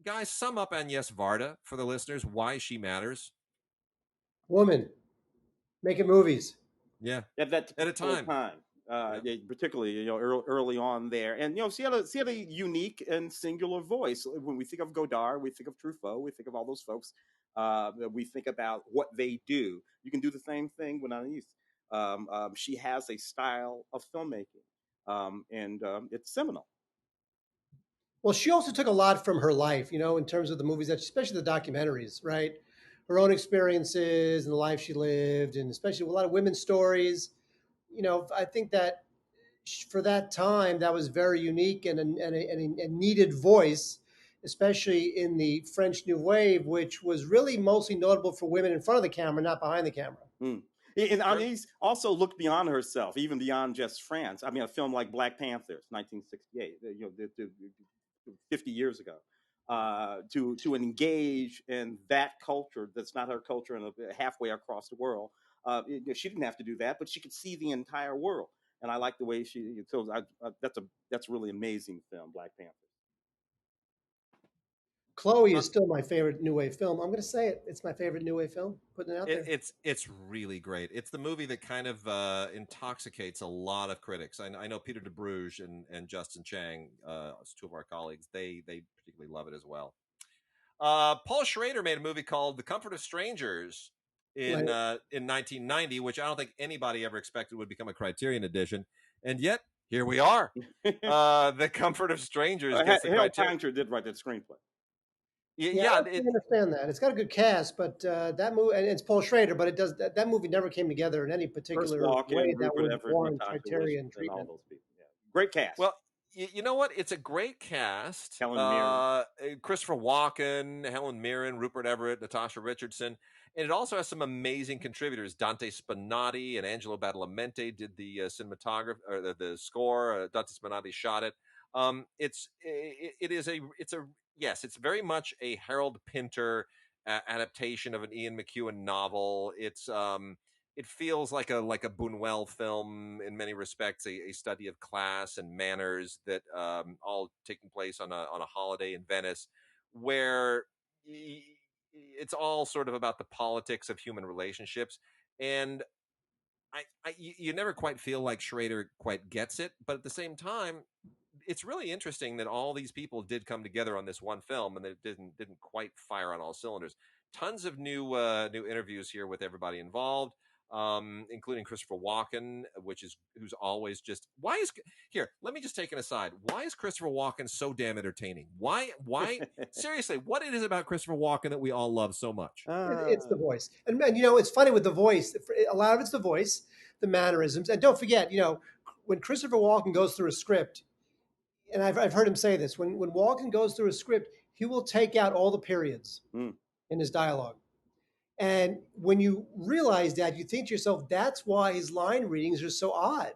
Guys, sum up Agnes Varda for the listeners, why she matters.
Woman making movies.
Yeah,
at that
at a time.
Particularly early on there, and she had a unique and singular voice. When we think of Godard, we think of Truffaut, we think of all those folks. We think about what they do. You can do the same thing with Agnes. She has a style of filmmaking, and it's seminal.
Well, she also took a lot from her life, in terms of the movies, especially the documentaries, right? Her own experiences and the life she lived, and especially a lot of women's stories. I think that for that time, that was very unique and a needed voice, especially in the French New Wave, which was really mostly notable for women in front of the camera, not behind the camera.
And Agnes also looked beyond herself, even beyond just France. I mean, a film like Black Panthers, 1968, 50 years ago, to engage in that culture that's not her culture and halfway across the world. She didn't have to do that, but she could see the entire world. And I like the way that's a really amazing film, Black Panther.
Chloe is still my favorite New Wave film. I'm going to say it. It's my favorite New Wave film. Putting it out there.
It's really great. It's the movie that kind of intoxicates a lot of critics. I know Peter DeBruge and Justin Chang, two of our colleagues, they particularly love it as well. Paul Schrader made a movie called The Comfort of Strangers in 1990, which I don't think anybody ever expected would become a Criterion edition, and yet here we are. The Comfort of Strangers gets the Criterion.
Painter did write that screenplay.
Yeah, I don't understand that. It's got a good cast, but that movie, and it's Paul Schrader, but it does that movie never came together in any
Chris
particular way
Walken,
that
Rupert
would
Everett,
warrant
Natasha
Criterion
Richardson, all
treatment.
those people. Yeah. Great cast.
Well, you know what? It's a great cast.
Helen Mirren.
Christopher Walken, Helen Mirren, Rupert Everett, Natasha Richardson. And it also has some amazing contributors. Dante Spinati and Angelo Badalamenti did the cinematography or the score. Dante Spinati shot it. It's very much a Harold Pinter adaptation of an Ian McEwan novel. It feels like a Buñuel film in many respects, a study of class and manners that all taking place on a holiday in Venice, where it's all sort of about the politics of human relationships. And you never quite feel like Schrader quite gets it, but at the same time, it's really interesting that all these people did come together on this one film, and that it didn't quite fire on all cylinders. Tons of new interviews here with everybody involved, including Christopher Walken, who's always just here. Let me just take an aside. Why is Christopher Walken so damn entertaining? Why seriously? What it is about Christopher Walken that we all love so much?
It's the voice, and it's funny with the voice. A lot of it's the voice, the mannerisms, and don't forget, when Christopher Walken goes through a script, and I've heard him say this, when Walken goes through a script, he will take out all the periods in his dialogue. And when you realize that, you think to yourself, that's why his line readings are so odd,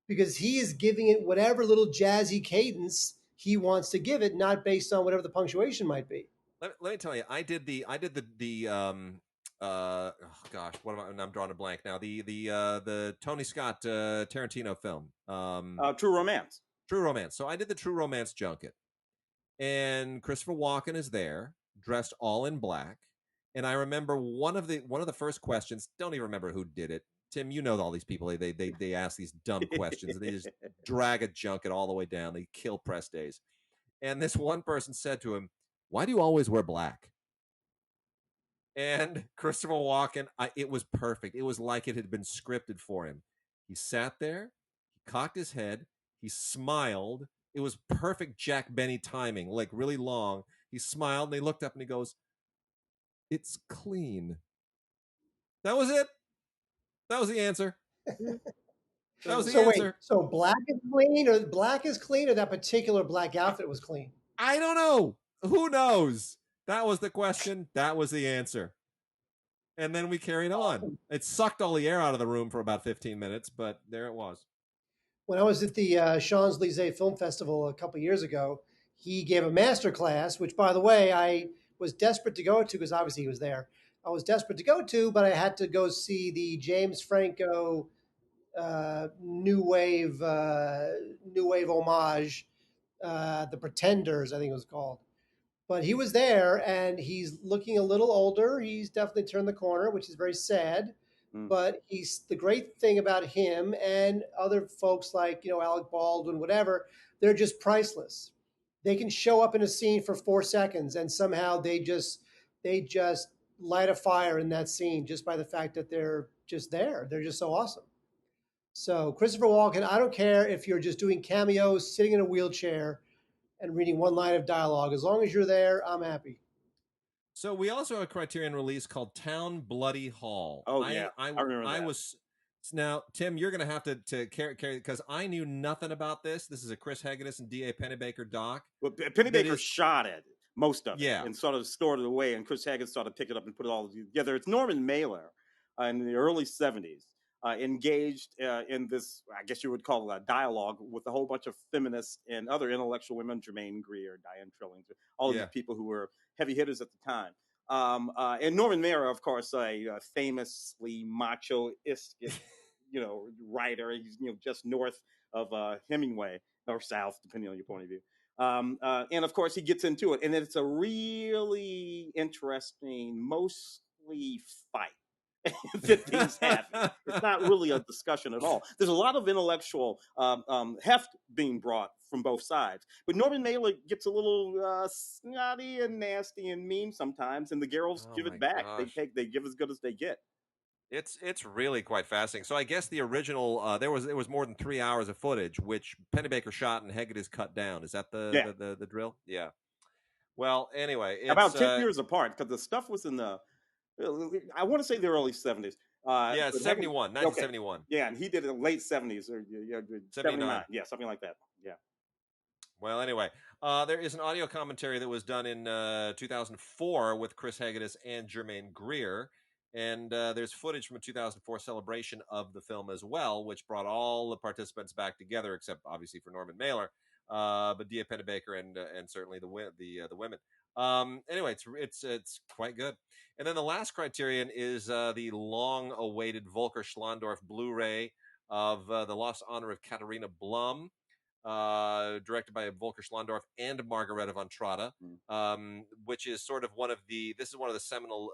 because he is giving it whatever little jazzy cadence he wants to give it, not based on whatever the punctuation might be.
Let me tell you, I did the I'm drawing a blank now. The Tony Scott Tarantino film,
True Romance.
True Romance. So I did the True Romance junket, and Christopher Walken is there, dressed all in black. And I remember one of the first questions. Don't even remember who did it. Tim, you know all these people. They ask these dumb questions, and they just drag a junket all the way down. They kill press days. And this one person said to him, "Why do you always wear black?" And Christopher Walken, it was perfect. It was like it had been scripted for him. He sat there, he cocked his head, he smiled. It was perfect Jack Benny timing, like really long. He smiled, and he looked up and he goes, "It's clean." That was it. That was the answer. That was the answer.
Wait, so black is clean, or that particular black outfit was clean?
I don't know. Who knows? That was the question. That was the answer. And then we carried on. It sucked all the air out of the room for about 15 minutes, but there it was.
When I was at the Champs-Élysées Film Festival a couple of years ago, he gave a master class, which, by the way, I was desperate to go to because obviously he was there. I was desperate to go to, but I had to go see the James Franco new wave homage, The Pretenders, I think it was called. But he was there, and he's looking a little older. He's definitely turned the corner, which is very sad. But the great thing about him and other folks like, Alec Baldwin, whatever, they're just priceless. They can show up in a scene for 4 seconds, and somehow they just light a fire in that scene just by the fact that they're just there. They're just so awesome. So Christopher Walken, I don't care if you're just doing cameos, sitting in a wheelchair, and reading one line of dialogue. As long as you're there, I'm happy.
So we also have a Criterion release called Town Bloody Hall.
Oh, yeah. I remember that.
Now, Tim, you're going to have to carry because I knew nothing about this. This is a Chris Hegedus and D.A. Pennebaker doc.
Well, Pennebaker shot it, most of it,
yeah,
and sort of stored it away, and Chris Hegedus sort of picked it up and put it all together. It's Norman Mailer in the early 70s. Engaged in this, I guess you would call it a dialogue with a whole bunch of feminists and other intellectual women, Germaine Greer, Diane Trilling, all of these people who were heavy hitters at the time. And Norman Mailer, of course, a famously macho-istic, writer. He's just north of Hemingway or south, depending on your point of view. And of course, he gets into it, and it's a really interesting, mostly fight. that things happen. It's not really a discussion at all. There's a lot of intellectual heft being brought from both sides, but Norman Mailer gets a little snotty and nasty and mean sometimes, and the girls give it back. Gosh. They give as good as they get.
It's really quite fascinating. So I guess the original there was more than 3 hours of footage, which Pennebaker shot and Hegedus cut down. Is that the drill? Yeah. Well, anyway, it's
About 10 years apart, because the stuff was in the, I want to say the early 70s.
yeah,
But
71,
okay.
1971.
Yeah, and he did it in the late 70s or 79. Yeah, something like that. Yeah.
Well, anyway, there is an audio commentary that was done in 2004 with Chris Hagedis and Jermaine Greer. And there's footage from a 2004 celebration of the film as well, which brought all the participants back together, except obviously for Norman Mailer, but Dia Pennebaker and certainly the women. Anyway, it's quite good. And then the last criterion is the long-awaited Volker Schlondorf Blu-ray of The Lost Honor of Katharina Blum, directed by Volker Schlondorf and Margareta von Trotta, which is sort of one of the seminal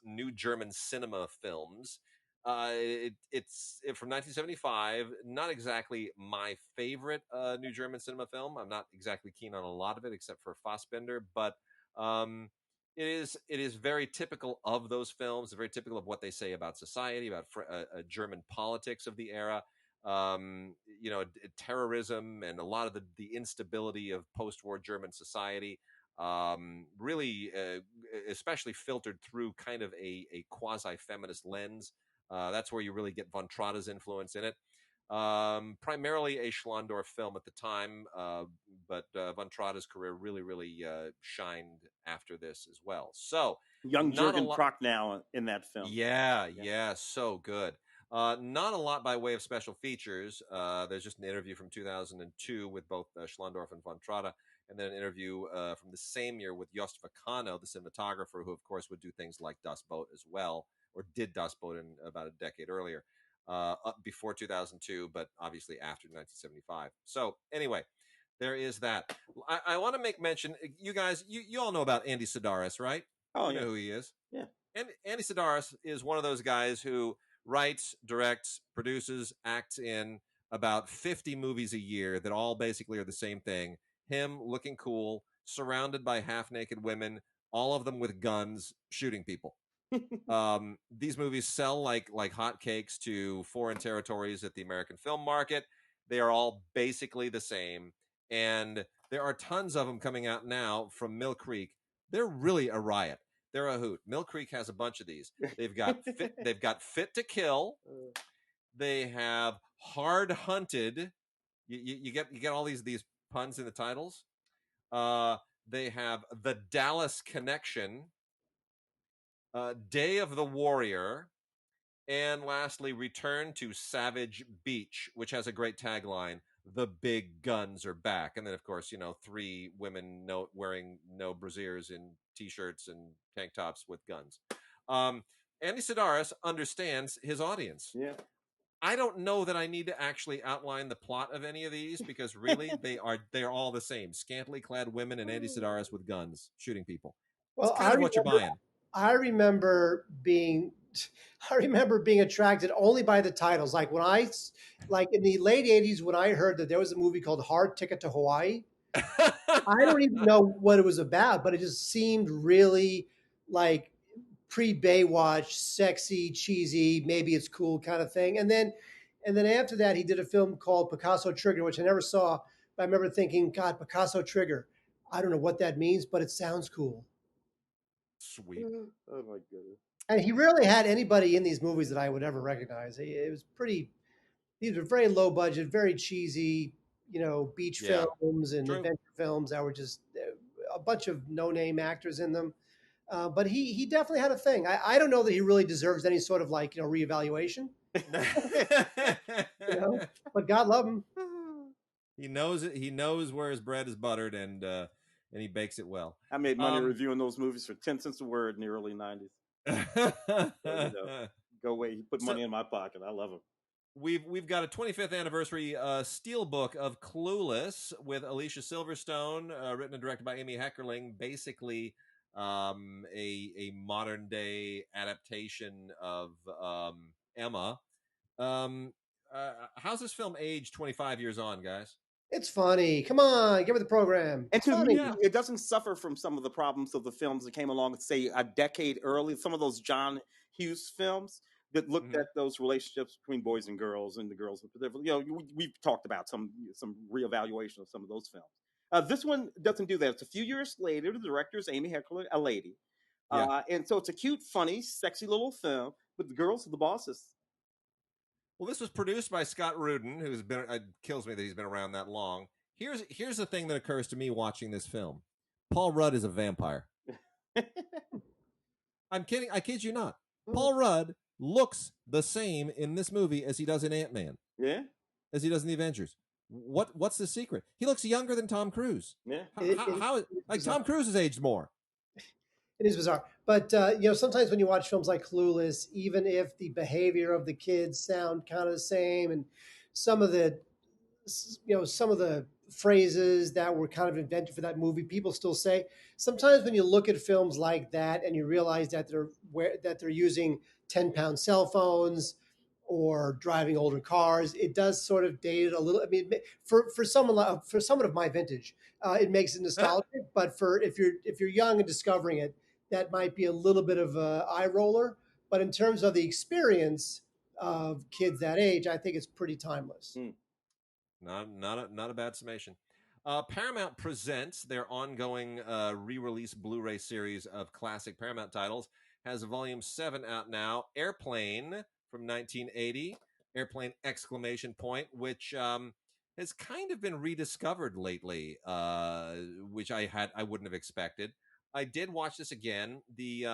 new German cinema films. It's from 1975. Not exactly my favorite new German cinema film. I'm not exactly keen on a lot of it, except for Fassbender. But it is very typical of those films. Very typical of what they say about society, about German politics of the era. Terrorism and a lot of the instability of post-war German society. Really, especially filtered through kind of a quasi-feminist lens. That's where you really get von Trotta's influence in it. Primarily a Schlondorf film at the time, but von Trotta's career really shined after this as well. So,
Young Jürgen Prochnow in that film.
Yeah, so good. Not a lot by way of special features. There's just an interview from 2002 with both Schlondorf and von Trotta, and then an interview from the same year with Jost Vacano, the cinematographer, who of course would do things like Das Boot as well, or did Das Boot in about a decade earlier, before 2002, but obviously after 1975. So anyway, there is that. I want to make mention, you guys, you all know about Andy Sidaris, right?
Oh,
you know who he is. Yeah. And Andy Sidaris is one of those guys who writes, directs, produces, acts in about 50 movies a year that all basically are the same thing. Him looking cool, surrounded by half-naked women, all of them with guns, shooting people. These movies sell like hotcakes to foreign territories at the American film market. They are all basically the same. And there are tons of them coming out now from Mill Creek. They're really a riot. They're a hoot. Mill Creek has a bunch of these. They've got Fit to Kill. They have Hard Hunted. You get all these puns in the titles. They have The Dallas Connection, Day of the Warrior, and lastly, Return to Savage Beach, which has a great tagline: "The big guns are back." And then, of course, 3 women wearing no brasiers in t-shirts and tank tops with guns. Andy Sidaris understands his audience.
Yeah.
I don't know that I need to actually outline the plot of any of these, because really they're all the same: scantily clad women and Andy Sidaris with guns shooting people.
Well,
it's kind of what you're buying.
I remember being attracted only by the titles. Like like in the late 80s, when I heard that there was a movie called Hard Ticket to Hawaii, I don't even know what it was about, but it just seemed really like pre-Baywatch, sexy, cheesy, maybe it's cool kind of thing. And then after that, he did a film called Picasso Trigger, which I never saw, but I remember thinking, God, Picasso Trigger, I don't know what that means, but it sounds cool.
Sweet.
Oh my goodness.
And he rarely had anybody in these movies that I would ever recognize. It was these were very low budget, very cheesy, beach films and adventure films that were just a bunch of no-name actors in them. But he definitely had a thing. I don't know that he really deserves any sort of reevaluation. But God love him.
He knows it. He knows where his bread is buttered, and he bakes it well.
I made money reviewing those movies for 10 cents a word in the early 90s. So, go away. He put money in my pocket. I love him.
We've got a 25th anniversary steelbook of Clueless with Alicia Silverstone, written and directed by Amy Heckerling. Basically, a modern day adaptation of Emma. How's this film aged 25 years on, guys?
It's funny. Come on, get with the program.
And to me, it doesn't suffer from some of the problems of the films that came along, say, a decade early. Some of those John Hughes films that looked at those relationships between boys and girls, and the girls. We've talked about some reevaluation of some of those films. This one doesn't do that. It's a few years later. The director is Amy Heckler, a lady.
Yeah.
And so it's a cute, funny, sexy little film with the girls and the bosses.
Well, this was produced by Scott Rudin, who's been. It kills me that he's been around that long. Here's the thing that occurs to me watching this film. Paul Rudd is a vampire. I'm kidding. I kid you not. Paul Rudd looks the same in this movie as he does in Ant-Man.
Yeah.
As he does in the Avengers. What's the secret? He looks younger than Tom Cruise.
Yeah.
Tom Cruise has aged more.
It is bizarre. But, sometimes when you watch films like Clueless, even if the behavior of the kids sound kind of the same and some of the phrases that were kind of invented for that movie, people still say, sometimes when you look at films like that and you realize that they're using 10-pound cell phones or driving older cars, it does sort of date it a little. I mean, for someone of my vintage, it makes it nostalgic. But if you're young and discovering it, that might be a little bit of a eye roller. But in terms of the experience of kids that age, I think it's pretty timeless.
Not a bad summation. Paramount presents their ongoing re-release Blu-ray series of classic Paramount titles. Has volume 7 out now. Airplane from 1980, Airplane exclamation point, which has kind of been rediscovered lately, which I wouldn't have expected. I did watch this again. The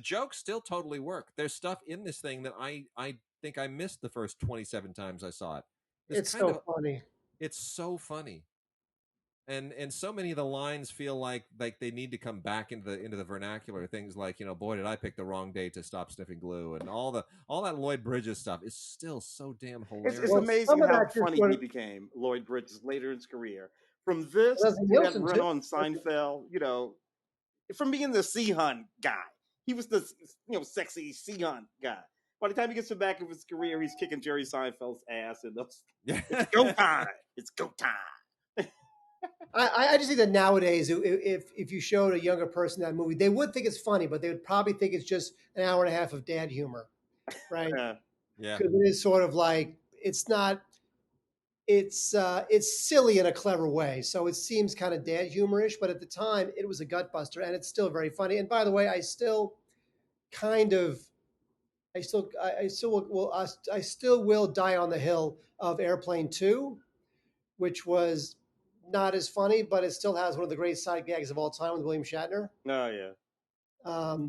jokes still totally work. There's stuff in this thing that I think I missed the first 27 times I saw it.
It's so funny.
It's so funny. And so many of the lines feel like they need to come back into the vernacular. Things like, boy, did I pick the wrong day to stop sniffing glue, and all that Lloyd Bridges stuff is still so damn hilarious.
It's amazing how funny he became, Lloyd Bridges, later in his career. From this, that run on Seinfeld, from being the sea hunt guy, he was the sexy sea hunt guy. By the time he gets to the back of his career, he's kicking Jerry Seinfeld's ass in those. It's go time. It's go time.
I just think that nowadays, if you showed a younger person that movie, they would think it's funny, but they would probably think it's just an hour and a half of dad humor, right?
Yeah.
Because it is sort of like it's not. It's silly in a clever way, so it seems kind of dad humorish. But at the time, it was a gutbuster, and it's still very funny. And by the way, I still will die on the hill of Airplane 2, which was not as funny, but it still has one of the great side gags of all time with William Shatner.
Oh yeah.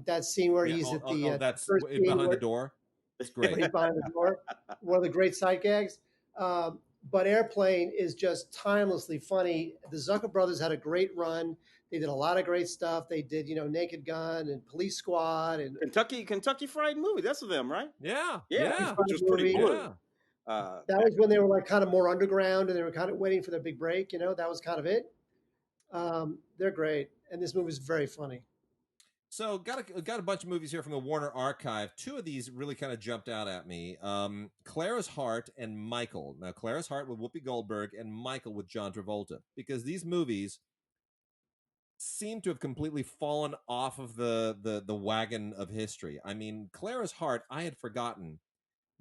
That scene where he's at the
that's behind the door. It's great.
He's behind the door. One of the great side gags. But Airplane is just timelessly funny. The Zucker brothers had a great run. They did a lot of great stuff. They did, Naked Gun and Police Squad and
Kentucky Fried Movie. That's of them, right?
Yeah.
Which was pretty cool.
Yeah.
That was when they were like kind of more underground and they were kind of waiting for their big break. That was kind of it. They're great, and this movie is very funny.
So got a bunch of movies here from the Warner Archive. Two of these really kind of jumped out at me. Clara's Heart and Michael. Now, Clara's Heart with Whoopi Goldberg and Michael with John Travolta, because these movies seem to have completely fallen off of the wagon of history. I mean, Clara's Heart, I had forgotten.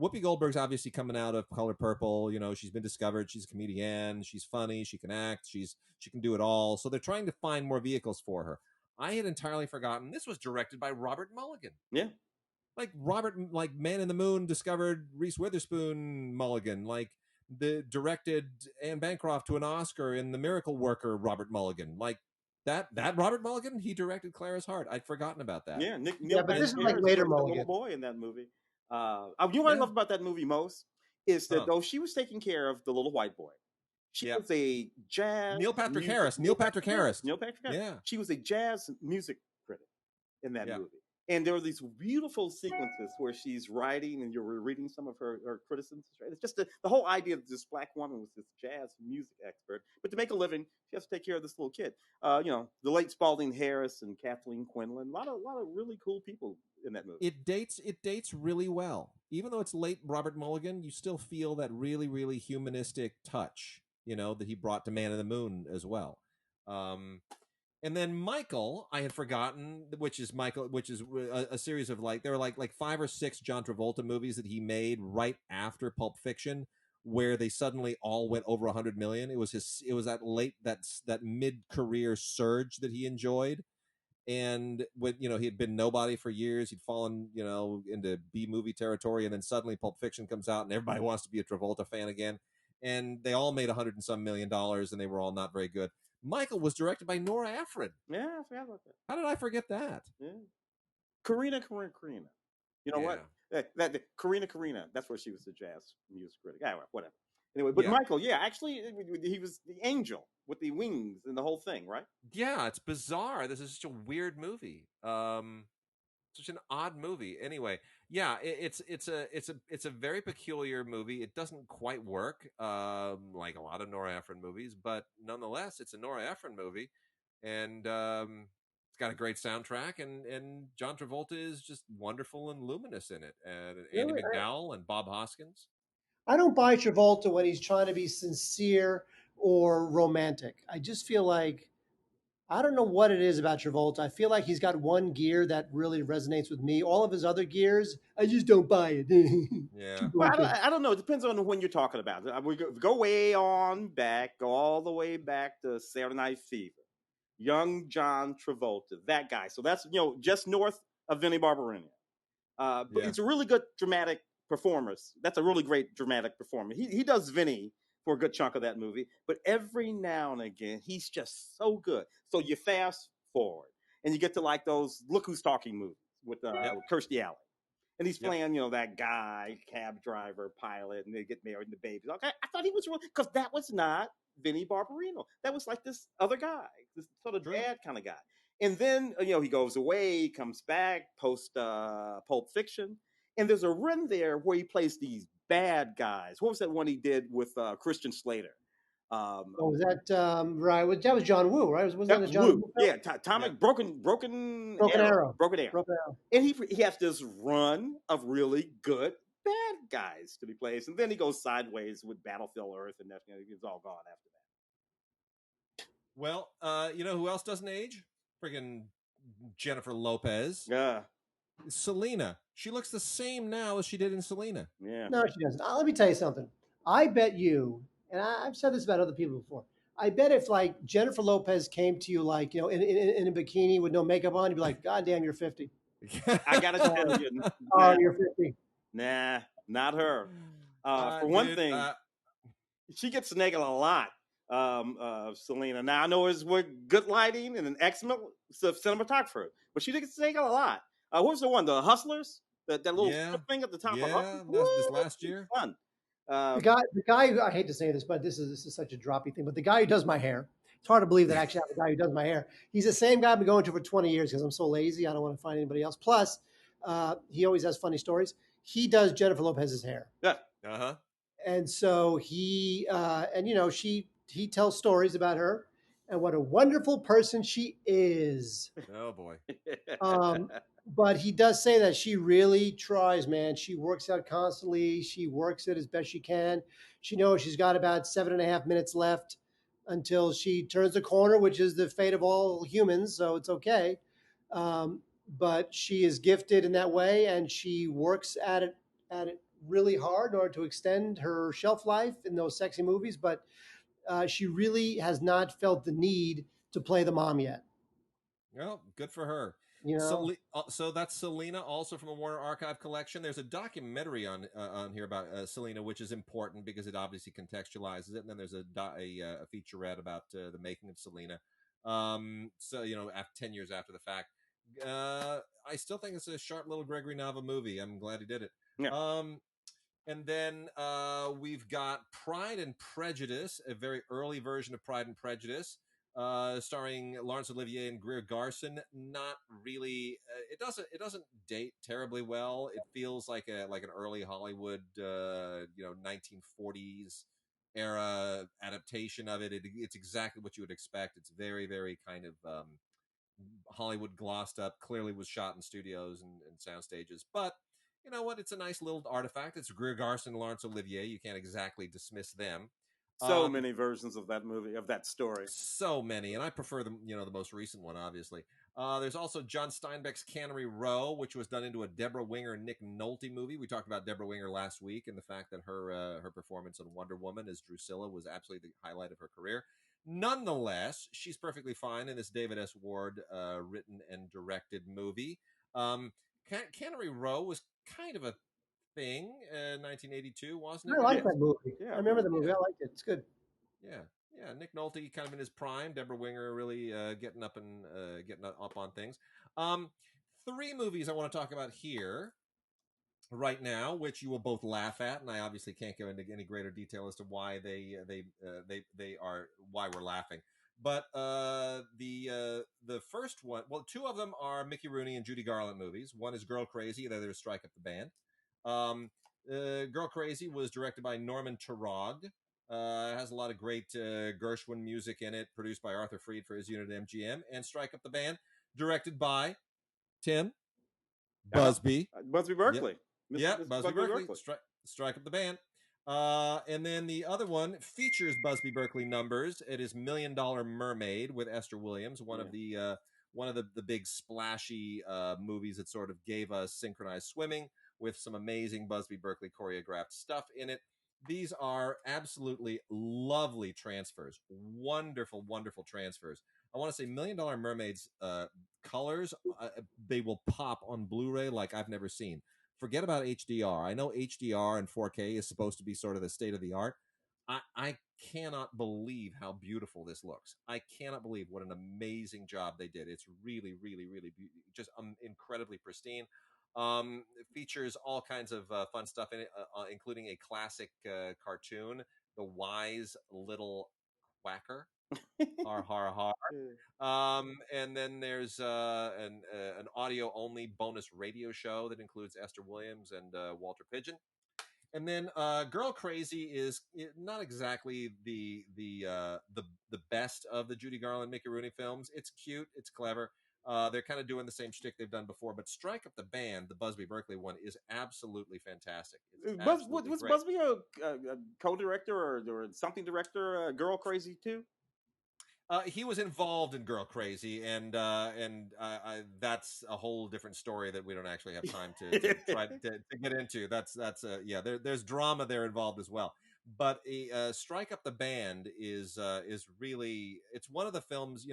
Whoopi Goldberg's obviously coming out of Color Purple. She's been discovered. She's a comedian. She's funny. She can act. She can do it all. So they're trying to find more vehicles for her. I had entirely forgotten this was directed by Robert Mulligan.
Yeah.
Like Man in the Moon discovered Reese Witherspoon Mulligan. Like directed Anne Bancroft to an Oscar in The Miracle Worker, Robert Mulligan. Like that Robert Mulligan, he directed Clara's Heart. I'd forgotten about that.
Yeah,
but this is like later Mulligan.
Little boy in that movie. What I love about that movie most is that though she was taking care of the little white boy, she was a jazz
Neil Patrick Harris. Yeah.
She was a jazz music critic in that movie. And there were these beautiful sequences where she's writing and you're reading some of her criticisms. It's just the whole idea that this black woman was this jazz music expert, but to make a living, she has to take care of this little kid. The late Spalding Harris and Kathleen Quinlan, a lot of really cool people in that movie.
It dates really well. Even though it's late Robert Mulligan, you still feel that really, really humanistic touch, that he brought to Man in the Moon as well. And then Michael, I had forgotten, which is a series of there were like 5 or 6 John Travolta movies that he made right after Pulp Fiction, where they suddenly all went over 100 million. It was that mid-career surge that he enjoyed. And when he had been nobody for years, he'd fallen into B movie territory, and then suddenly Pulp Fiction comes out and everybody wants to be a Travolta fan again, and they all made $100 and some million, and they were all not very good. Michael was directed by Nora Ephron.
Yeah, I forgot about that.
How did I forget that?
Yeah. Karina. You know what? That Karina. That's where she was the jazz music critic. Anyway, whatever. Anyway, but Michael, actually, he was the angel with the wings and the whole thing, right?
Yeah, it's bizarre. This is such a weird movie. Such an odd movie. Anyway, yeah, it's a very peculiar movie. It doesn't quite work like a lot of Nora Ephron movies, but nonetheless, it's a Nora Ephron movie, and it's got a great soundtrack, and John Travolta is just wonderful and luminous in it, and Andy McDowell and Bob Hoskins.
I don't buy Travolta when he's trying to be sincere or romantic. I just feel like, I don't know what it is about Travolta. I feel like he's got one gear that really resonates with me. All of his other gears, I just don't buy it.
Yeah.
Well, I don't know. It depends on when you're talking about. We go way on back, go all the way back to Saturday Night Fever. Young John Travolta, that guy. So that's, just north of Vinnie Barbarino. But it's a really good dramatic performance. That's a really great dramatic performance. He does Vinny for a good chunk of that movie, but every now and again, he's just so good. So you fast forward, and you get to like those Look Who's Talking movies with Kirstie Alley. And he's playing, that guy, cab driver, pilot, and they get married and the baby. Okay, I thought he was real, because that was not Vinnie Barbarino. That was like this other guy, this sort of dad kind of guy. And then, he goes away, comes back, post Pulp Fiction. And there's a run there where he plays these bad guys. What was that one he did with Christian Slater?
Was that right? That was John Woo, right? Was that a John Woo?
Yeah, Broken Arrow. And he has this run of really good bad guys to be played. And then he goes sideways with Battlefield Earth, and it's all gone after that.
Well, who else doesn't age? Friggin' Jennifer Lopez.
Yeah.
Selena. She looks the same now as she did in Selena.
Yeah.
No, she doesn't. Let me tell you something. I bet you, and I've said this about other people before, I bet if like Jennifer Lopez came to you like, in a bikini with no makeup on, you'd be like, God damn, you're 50.
I got to tell you.
Oh, you're 50.
Nah, not her. For one thing, she gets snagged a lot. Selena. Now I know it's with good lighting and an excellent cinematographer, but she gets snagged a lot. What was the one? The Hustlers? That little thing at the top of Hustlers?
This last year.
Fun.
The guy who, I hate to say this, but this is such a droppy thing, but the guy who does my hair, it's hard to believe that I actually have a guy who does my hair. He's the same guy I've been going to for 20 years because I'm so lazy. I don't want to find anybody else. Plus, he always has funny stories. He does Jennifer Lopez's hair.
Yeah.
Uh-huh.
And so he he tells stories about her and what a wonderful person she is.
Oh boy.
But he does say that she really tries, man. She works out constantly. She works it as best she can. She knows she's got about 7.5 minutes left until she turns the corner, which is the fate of all humans. So it's okay. But she is gifted in that way, and she works at it really hard in order to extend her shelf life in those sexy movies. But she really has not felt the need to play the mom yet.
Well, good for her. So that's Selena, also from a Warner Archive collection. There's a documentary on here about Selena, which is important because it obviously contextualizes it. And then there's a featurette about the making of Selena. So 10 years after the fact, I still think it's a sharp little Gregory Nava movie. I'm glad he did it.
Yeah.
And then we've got Pride and Prejudice, a very early version of Pride and Prejudice. Starring Laurence Olivier and Greer Garson. Not really. It doesn't date terribly well. It feels like an early Hollywood, 1940s era adaptation of it. It's exactly what you would expect. It's very, very kind of Hollywood glossed up. Clearly was shot in studios and sound stages, but you know what? It's a nice little artifact. It's Greer Garson and Laurence Olivier. You can't exactly dismiss them.
So many versions of that movie, of that story.
So many, and I prefer the most recent one, obviously. There's also John Steinbeck's Cannery Row, which was done into a Deborah Winger Nick Nolte movie. We talked about Deborah Winger last week and the fact that her performance on Wonder Woman as Drusilla was absolutely the highlight of her career. Nonetheless, she's perfectly fine in this David S. Ward written and directed movie. Cannery Row was kind of a thing in 1982, wasn't it?
I like that movie.
Yeah.
I remember the movie. I liked it. It's good.
Yeah, Nick Nolte kind of in his prime. Deborah Winger really getting up on things. 3 movies I want to talk about here right now, which you will both laugh at, and I obviously can't go into any greater detail as to why they are why we're laughing. But the first one, well, 2 of them are Mickey Rooney and Judy Garland movies. One is Girl Crazy, the other is Strike Up the Band. Girl Crazy was directed by Norman Turog. Has a lot of great Gershwin music in it, produced by Arthur Freed for his unit at MGM. And Strike Up the Band, directed by Tim Busby.
Busby Berkeley.
Yep. Busby Berkeley. Strike Up the Band. And then the other one features Busby Berkeley numbers. It is $1 Million Mermaid with Esther Williams, one of the big splashy movies that sort of gave us synchronized swimming with some amazing Busby Berkeley choreographed stuff in it. These are absolutely lovely transfers. Wonderful, wonderful transfers. I want to say $1 Million Mermaid's colors, they will pop on Blu-ray like I've never seen. Forget about HDR. I know HDR and 4K is supposed to be sort of the state of the art. I cannot believe how beautiful this looks. I cannot believe what an amazing job they did. It's really, really, really just incredibly pristine. It features all kinds of fun stuff in it, including a classic cartoon, The Wise Little Quacker. Har, har, har. And then there's an audio-only bonus radio show that includes Esther Williams and Walter Pidgeon. And then Girl Crazy is not exactly the best of the Judy Garland, Mickey Rooney films. It's cute, it's clever. They're kind of doing the same shtick they've done before, but Strike Up the Band, the Busby Berkeley one, is absolutely fantastic.
Was Busby a co-director or something director? Girl Crazy too?
He was involved in Girl Crazy, and that's a whole different story that we don't actually have time to try to get into. There's drama there involved as well. But Strike Up the Band is really, it's one of the films.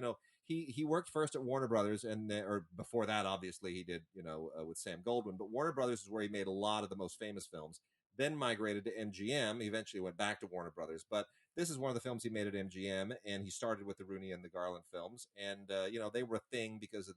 He worked first at Warner Brothers, or before that, obviously he did with Sam Goldwyn. But Warner Brothers is where he made a lot of the most famous films. Then migrated to MGM. He eventually went back to Warner Brothers, but this is one of the films he made at MGM, and he started with the Rooney and the Garland films. And they were a thing because of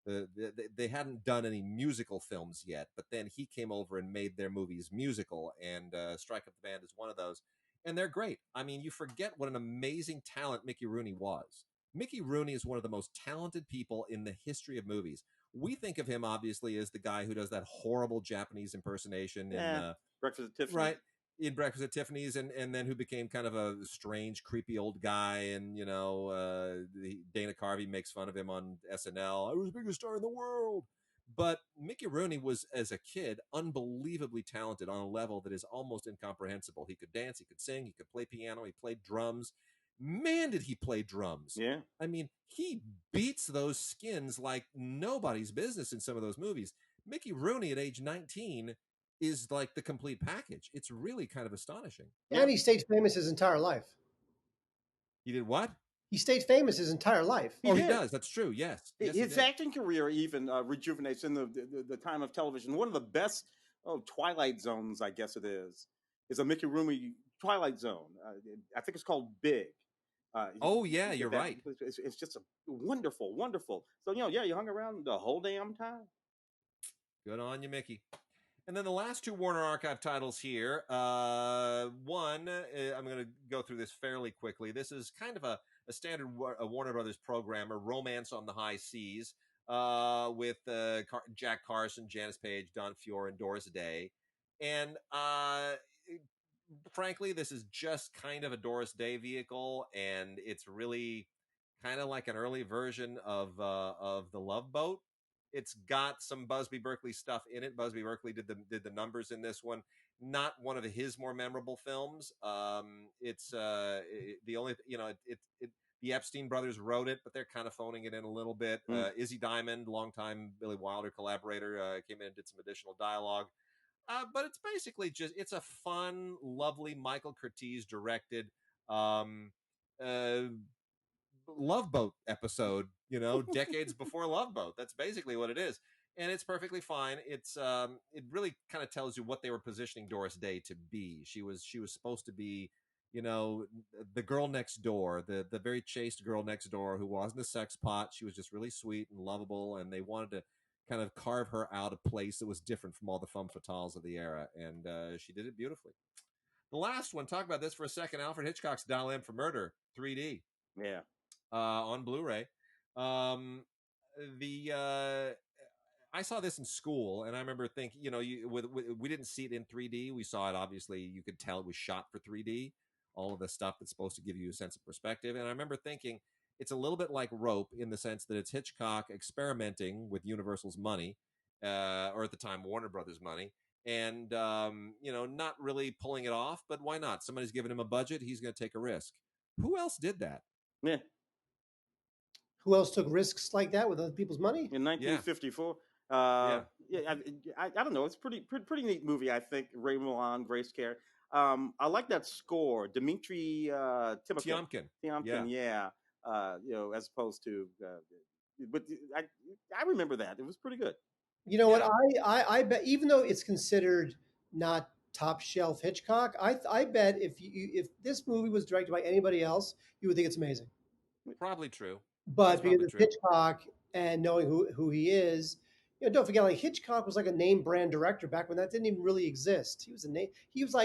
they hadn't done any musical films yet, but then he came over and made their movies musical, and Strike Up the Band is one of those. And they're great. I mean, you forget what an amazing talent Mickey Rooney was. Mickey Rooney is one of the most talented people in the history of movies. We think of him, obviously, as the guy who does that horrible Japanese impersonation in
Breakfast at Tiffany's.
Right. In Breakfast at Tiffany's, and then who became kind of a strange, creepy old guy. And, Dana Carvey makes fun of him on SNL. I was the biggest star in the world. But Mickey Rooney was, as a kid, unbelievably talented on a level that is almost incomprehensible. He could dance, he could sing, he could play piano, he played drums. Man, did he play drums.
Yeah.
I mean, he beats those skins like nobody's business in some of those movies. Mickey Rooney at age 19 is like the complete package. It's really kind of astonishing.
And he stayed famous his entire life.
He did what?
He stayed famous his entire life.
He does. That's true. Yes.
His acting career even rejuvenates in the time of television. One of the best Twilight Zones, I guess it is a Mickey Rooney Twilight Zone. I think it's called Big.
You're right.
It's just a wonderful, wonderful. So, you hung around the whole damn time.
Good on you, Mickey. And then the last 2 Warner Archive titles here. One, I'm going to go through this fairly quickly. This is kind of a standard Warner Brothers programmer, Romance on the High Seas, with Jack Carson, Janice Page, Don Fiore, and Doris Day. And frankly, this is just kind of a Doris Day vehicle, and it's really kind of like an early version of The Love Boat. It's got some Busby Berkeley stuff in it. Busby Berkeley did the numbers in this one. Not one of his more memorable films. It's the only The Epstein brothers wrote it, but they're kind of phoning it in a little bit. Izzy Diamond, longtime Billy Wilder collaborator, came in and did some additional dialogue. But it's basically it's a fun, lovely Michael Curtiz directed um, uh, Love Boat episode, decades before Love Boat. That's basically what it is. And it's perfectly fine. It really kind of tells you what they were positioning Doris Day to be. She was supposed to be, the girl next door, the very chaste girl next door who wasn't a sex pot. She was just really sweet and lovable, and they wanted to kind of carve her out a place that was different from all the femme fatales of the era, and she did it beautifully. The last one, talk about this for a second, Alfred Hitchcock's Dial M for Murder, 3D.
Yeah.
On Blu-ray. I saw this in school, and I remember thinking, we didn't see it in 3D. We saw it, obviously, you could tell it was shot for 3D, all of the stuff that's supposed to give you a sense of perspective. And I remember thinking, it's a little bit like Rope in the sense that it's Hitchcock experimenting with Universal's money, or at the time, Warner Brothers money, and, not really pulling it off, but why not? Somebody's giving him a budget, he's going to take a risk. Who else did that?
Yeah.
Who else took risks like that with other people's money?
In 1954.
Yeah.
I don't know. It's pretty neat movie, I think. Ray Milland, Grace Kelly. I like that score. Dmitry
Tiomkin.
Yeah. As opposed to, but I remember that. It was pretty good.
You know what? I bet, even though it's considered not top shelf Hitchcock, I bet if this movie was directed by anybody else, you would think it's amazing.
Probably true.
But because it's Hitchcock and knowing who he is, don't forget, like, Hitchcock was like a name brand director back when that didn't even really exist. He was a name. He was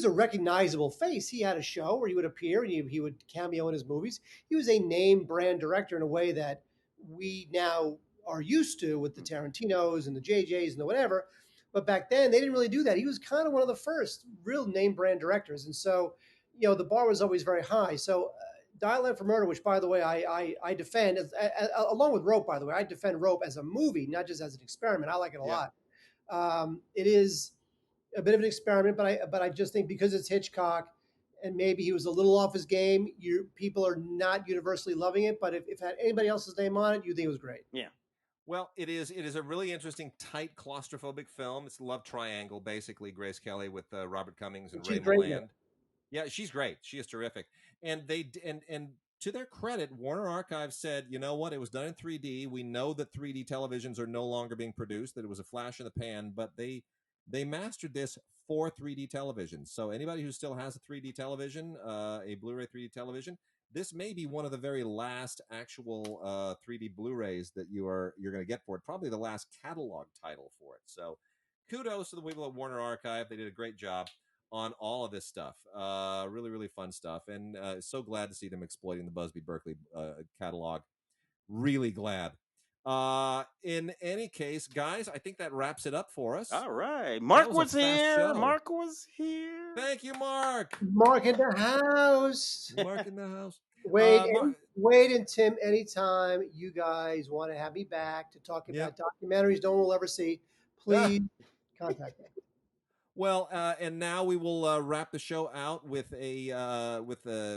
a recognizable face. He had a show where he would appear and he would cameo in his movies. He was a name brand director in a way that we now are used to with the Tarantinos and the JJs and the whatever. But back then they didn't really do that. He was kind of one of the first real name brand directors. And so, the bar was always very high. So Dial M for Murder, which, by the way, I defend, along with Rope, by the way, I defend Rope as a movie, not just as an experiment. I like it a lot. It is a bit of an experiment, but I just think because it's Hitchcock and maybe he was a little off his game, people are not universally loving it. But if it had anybody else's name on it, you think it was great.
Yeah.
Well, it is a really interesting, tight, claustrophobic film. It's a love triangle, basically. Grace Kelly with Robert Cummings and Ray Milland. Yeah, she's great. She is terrific. And and to their credit, Warner Archives said, you know what? It was done in 3D. We know that 3D televisions are no longer being produced, that it was a flash in the pan, but they mastered this for 3D television. So anybody who still has a 3D television, a Blu-ray 3D television, this may be one of the very last actual 3D Blu-rays that you're going to get for it. Probably the last catalog title for it. So kudos to the people at Warner Archive. They did a great job on all of this stuff. Really, really fun stuff. And so glad to see them exploiting the Busby Berkeley catalog. Really glad. In any case, guys, I think that wraps it up for us.
All right. Mark was here. Show. Mark was here.
Thank you, Mark.
Mark in the house.
Mark in the house.
Wade and Tim, anytime you guys want to have me back to talk about documentaries no one will ever see, please contact me.
Well, and now we will wrap the show out with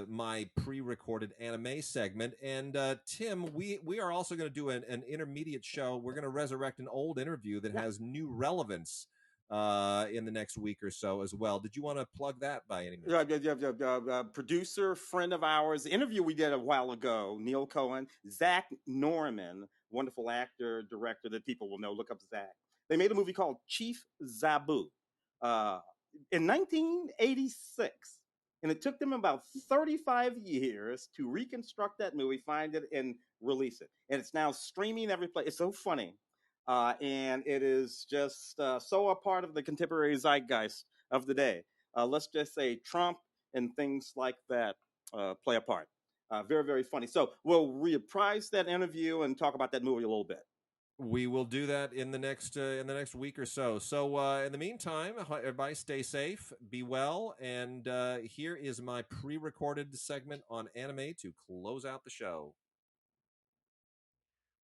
my pre-recorded anime segment. And Tim, we are also going to do an intermediate show. We're going to resurrect an old interview that has new relevance in the next week or so as well. Did you want to plug that by any means?
Producer, friend of ours, interview we did a while ago, Neil Cohen, Zach Norman, wonderful actor, director that people will know. Look up Zach. They made a movie called Chief Zabu. In 1986, and it took them about 35 years to reconstruct that movie, find it, and release it. And it's now streaming every place. It's so funny, and it is just so a part of the contemporary zeitgeist of the day. Let's just say Trump and things like that play a part. Very, very funny. So we'll reprise that interview and talk about that movie a little bit.
We will do that in the next week or so. So in the meantime, everybody stay safe, be well, and here is my pre-recorded segment on anime to close out the show.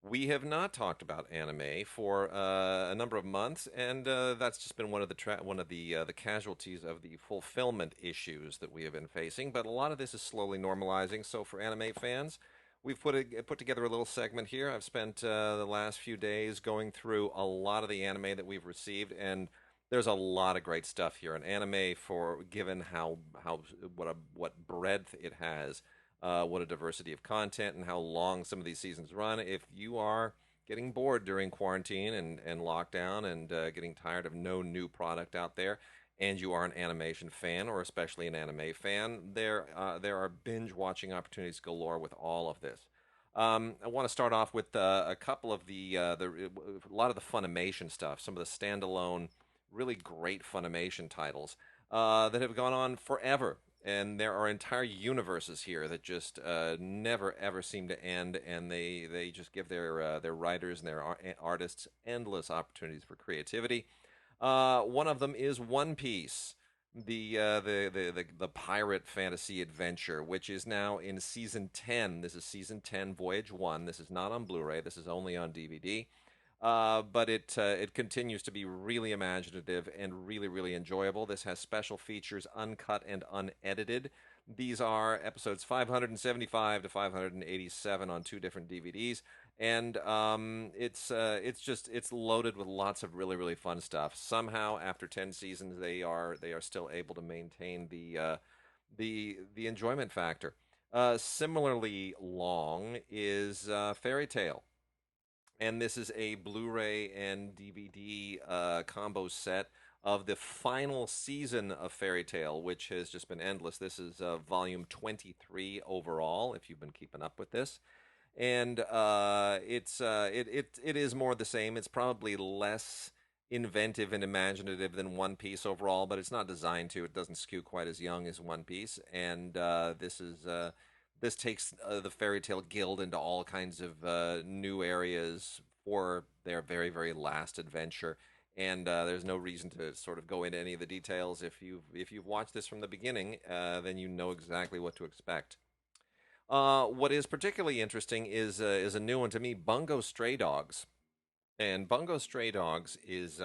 We have not talked about anime for a number of months, and that's just been one of the casualties of the fulfillment issues that we have been facing. But a lot of this is slowly normalizing. So for anime fans, we've put together a little segment here. I've spent the last few days going through a lot of the anime that we've received, and there's a lot of great stuff here. An anime for given how what breadth it has, what a diversity of content, and how long some of these seasons run. If you are getting bored during quarantine and lockdown and getting tired of no new product out there, and you are an animation fan or especially an anime fan, there are binge watching opportunities galore with all of this. I want to start off with a couple of a lot of the Funimation stuff, some of the standalone, really great Funimation titles that have gone on forever. And there are entire universes here that just never ever seem to end, and they just give their writers and their artists endless opportunities for creativity. One of them is One Piece, the pirate fantasy adventure, which is now in season 10. This is season 10, Voyage 1. This is not on Blu-ray. This is only on DVD. But it continues to be really imaginative and really, really enjoyable. This has special features, uncut and unedited. These are episodes 575 to 587 on two different DVDs, and it's loaded with lots of really, really fun stuff. Somehow, after 10 seasons, they are still able to maintain the enjoyment factor. Similarly long is Fairy Tale, and this is a Blu-ray and DVD combo set of the final season of Fairy Tale, which has just been endless. This is volume 23 overall, if you've been keeping up with this. And it is more of the same. It's probably less inventive and imaginative than One Piece overall, but it's not designed to. It doesn't skew quite as young as One Piece, and this takes the Fairy Tale Guild into all kinds of new areas for their very, very last adventure. And there's no reason to sort of go into any of the details. If you've watched this from the beginning, then you know exactly what to expect. What is particularly interesting is a new one to me, Bungo Stray Dogs. And Bungo Stray Dogs is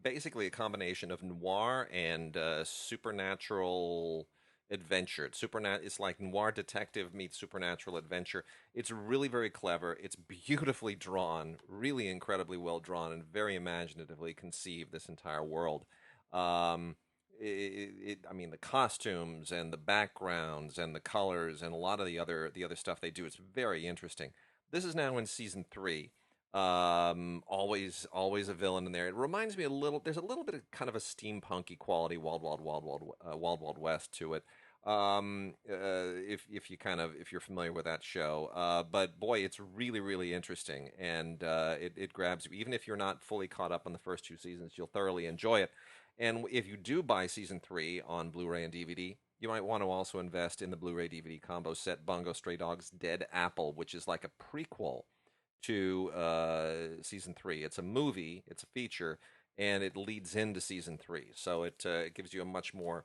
basically a combination of noir and supernatural adventure. It's like noir detective meets supernatural adventure. It's really very clever. It's beautifully drawn, really incredibly well drawn, and very imaginatively conceived. This entire world. I mean, the costumes and the backgrounds and the colors and a lot of the other stuff they do. It's very interesting. This is now in season 3. Always a villain in there. It reminds me a little. There's a little bit of kind of a steampunky quality, Wild West to it. If you're familiar with that show, but boy, it's really, really interesting, and it grabs you. Even if you're not fully caught up on the first 2 seasons, you'll thoroughly enjoy it. And if you do buy season 3 on Blu-ray and DVD, you might want to also invest in the Blu-ray DVD combo set Bungo Stray Dogs Dead Apple, which is like a prequel to season 3. It's a movie, it's a feature, and it leads into season 3. So it gives you a much more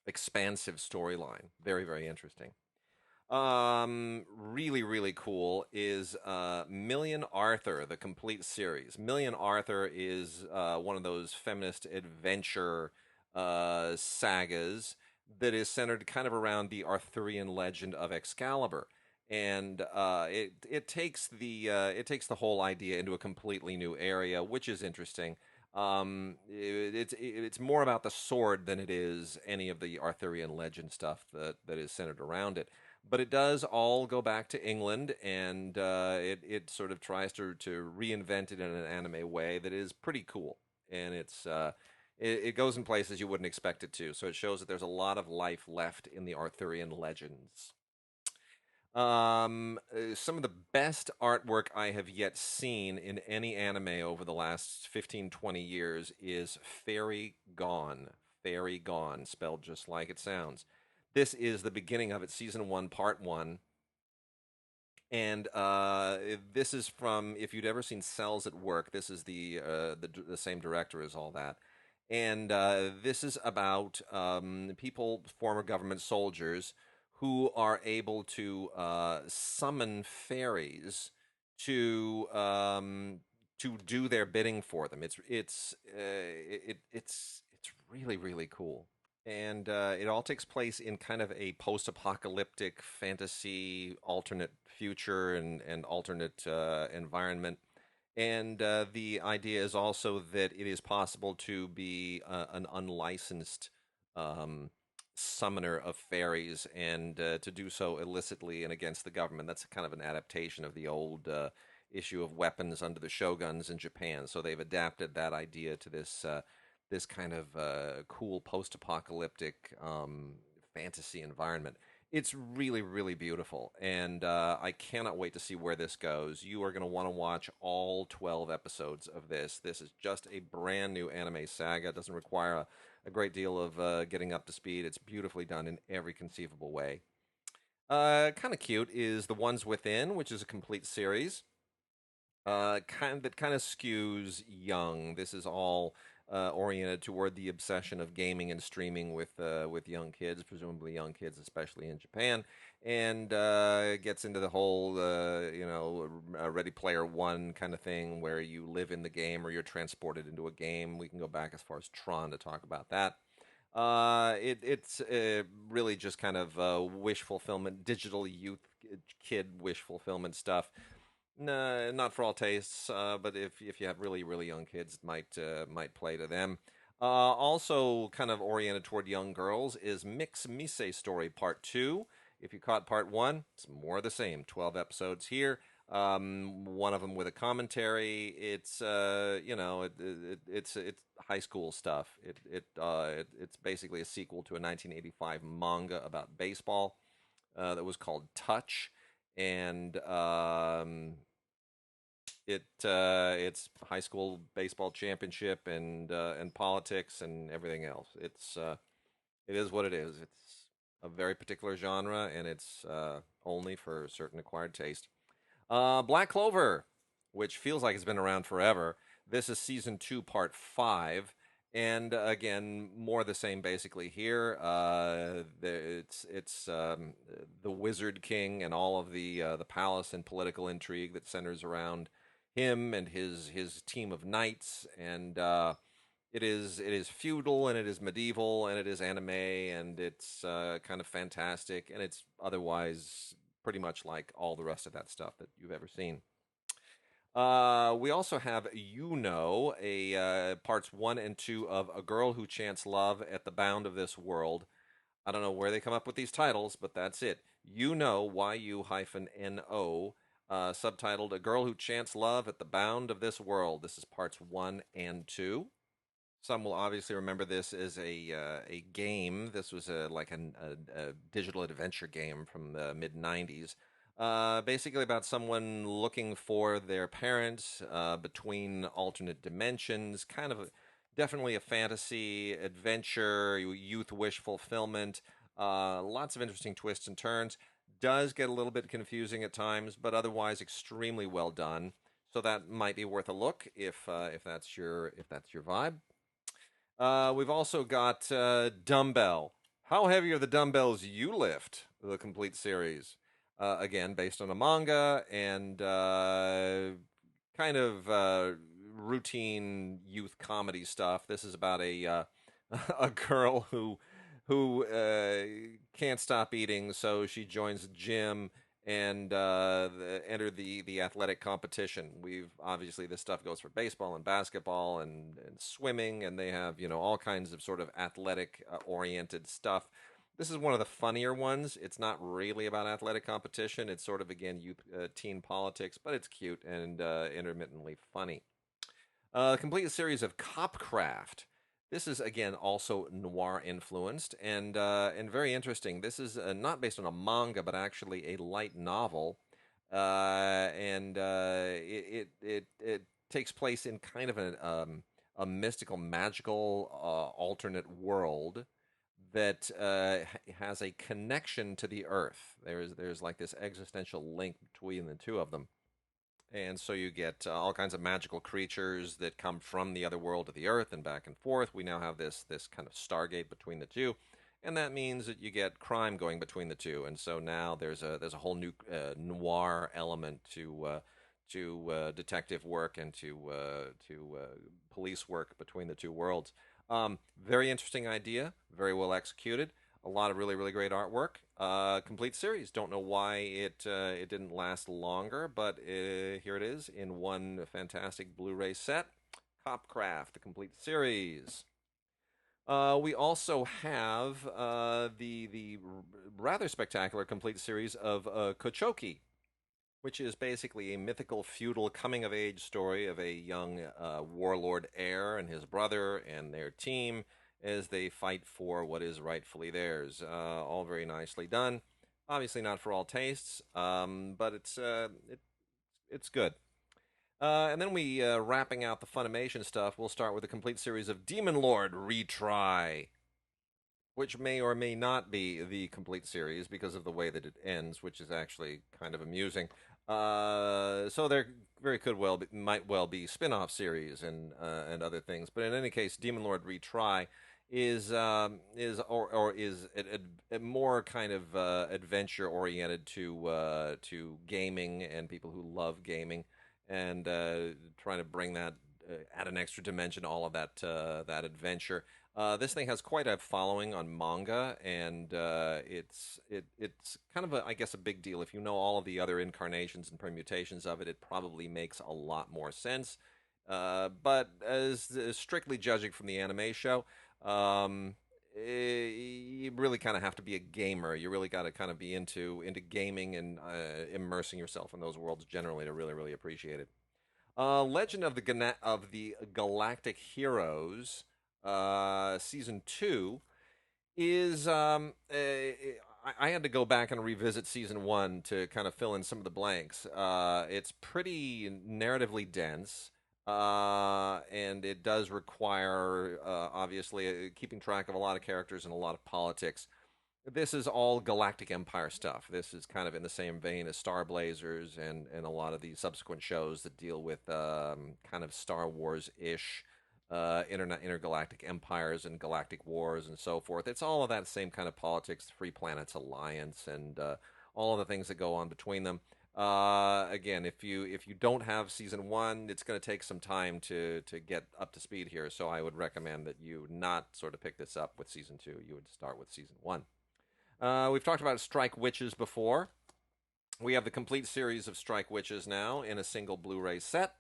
expansive storyline. Very, very interesting. Really, really cool is Million Arthur, the complete series. Million Arthur is one of those feminist adventure sagas that is centered kind of around the Arthurian legend of Excalibur. And it takes the whole idea into a completely new area, which is interesting. It's more about the sword than it is any of the Arthurian legend stuff that is centered around it. But it does all go back to England, and it sort of tries to reinvent it in an anime way that is pretty cool. And it goes in places you wouldn't expect it to. So it shows that there's a lot of life left in the Arthurian legends. Some of the best artwork I have yet seen in any anime over the last 15, 20 years is Fairy Gone. Fairy Gone, spelled just like it sounds. This is the beginning of it, season 1, part 1. And this is from, if you'd ever seen Cells at Work, this is the same director as all that. And this is about people, former government soldiers, who are able to summon fairies to do their bidding for them. It's really, really cool. and it all takes place in kind of a post-apocalyptic fantasy alternate future and alternate environment. And the idea is also that it is possible to be an unlicensed um, summoner of fairies and to do so illicitly and against the government. That's kind of an adaptation of the old issue of weapons under the shoguns in Japan. So they've adapted that idea to this kind of cool post-apocalyptic fantasy environment. It's really, really beautiful, and I cannot wait to see where this goes. You are going to want to watch all 12 episodes of this. This is just a brand new anime saga. It doesn't require a great deal of getting up to speed. It's beautifully done in every conceivable way. Kind of cute is The Ones Within, which is a complete series. Kind of skews young. This is all oriented toward the obsession of gaming and streaming with young kids, presumably young kids, especially in Japan, and gets into the whole Ready Player One kind of thing, where you live in the game or you're transported into a game. We can go back as far as Tron to talk about that. It's really just kind of wish fulfillment, digital youth kid wish fulfillment stuff. No, not for all tastes, but if you have really really young kids, it might play to them. Also, kind of oriented toward young girls is Mix Meisei Story Part Two. If you caught Part One, it's more of the same. 12 episodes here. One of them with a commentary. It's it's high school stuff. It's basically a sequel to a 1985 manga about baseball that was called Touch, and it's high school baseball championship and politics and everything else. It is what it is. It's a very particular genre, and it's only for certain acquired taste. Black Clover, which feels like it's been around forever. This is season two, part five. And again, more of the same basically here. It's the Wizard King and all of the palace and political intrigue that centers around him and his team of knights. And it is feudal, and it is medieval, and it is anime, and it's kind of fantastic, and it's otherwise pretty much like all the rest of that stuff that you've ever seen. We also have a parts one and two of A Girl Who Chants Love at the Bound of This World. I don't know where they come up with these titles, but that's it. YU-NO, subtitled A Girl Who Chants Love at the Bound of This World. This is parts one and two. Some will obviously remember this as a game. This was a digital adventure game from the mid '90s, basically about someone looking for their parents between alternate dimensions. Kind of definitely a fantasy adventure, youth wish fulfillment. Lots of interesting twists and turns. Does get a little bit confusing at times, but otherwise extremely well done. So that might be worth a look if that's your vibe. We've also got Dumbbell. How heavy are the dumbbells you lift? The complete series. Again, based on a manga and kind of routine youth comedy stuff. This is about a a girl who can't stop eating, so she joins a gym and enter the athletic competition. We've obviously this stuff goes for baseball and basketball and swimming, and they have all kinds of sort of athletic oriented stuff. This is one of the funnier ones. It's not really about athletic competition. It's sort of again youth teen politics, but it's cute and intermittently funny. Complete series of Copcraft. This is again also noir influenced and very interesting. This is not based on a manga, but actually a light novel, and it takes place in kind of a mystical, magical alternate world that has a connection to the Earth. There's like this existential link between the two of them. And so you get all kinds of magical creatures that come from the other world to the Earth and back and forth. We now have this kind of stargate between the two, and that means that you get crime going between the two. And so now there's a whole new noir element to detective work and to police work between the two worlds. Very interesting idea, very well executed. A lot of really, really great artwork. Complete series. Don't know why it didn't last longer, but here it is in one fantastic Blu-ray set. Copcraft, the complete series. We also have the rather spectacular complete series of Kochoki, which is basically a mythical feudal coming of age story of a young warlord heir and his brother and their team as they fight for what is rightfully theirs. All very nicely done. Obviously not for all tastes, but it's good. And then we wrapping out the Funimation stuff. We'll start with a complete series of Demon Lord Retry, which may or may not be the complete series because of the way that it ends, which is actually kind of amusing. So there very could well be, might well be spin-off series and other things. But in any case, Demon Lord Retry is a more kind of adventure oriented to gaming and people who love gaming and trying to bring that add an extra dimension to all of that adventure. This thing has quite a following on manga, and it's kind of I guess a big deal. If you know all of the other incarnations and permutations of it, it probably makes a lot more sense. But as strictly judging from the anime show, you really kind of have to be a gamer. You really got to kind of be into gaming and immersing yourself in those worlds generally to really really appreciate it. Legend of the Galactic Heroes, season 2 is I had to go back and revisit season 1 to kind of fill in some of the blanks. It's pretty narratively dense. And it does require, obviously, keeping track of a lot of characters and a lot of politics. This is all Galactic Empire stuff. This is kind of in the same vein as Star Blazers and a lot of the subsequent shows that deal with kind of Star Wars-ish intergalactic empires and galactic wars and so forth. It's all of that same kind of politics, Free Planets Alliance, and all of the things that go on between them. Again, if you don't have season 1, it's going to take some time to get up to speed here. So I would recommend that you not sort of pick this up with season 2. You would start with season 1. We've talked about Strike Witches before. We have the complete series of Strike Witches now in a single Blu-ray set.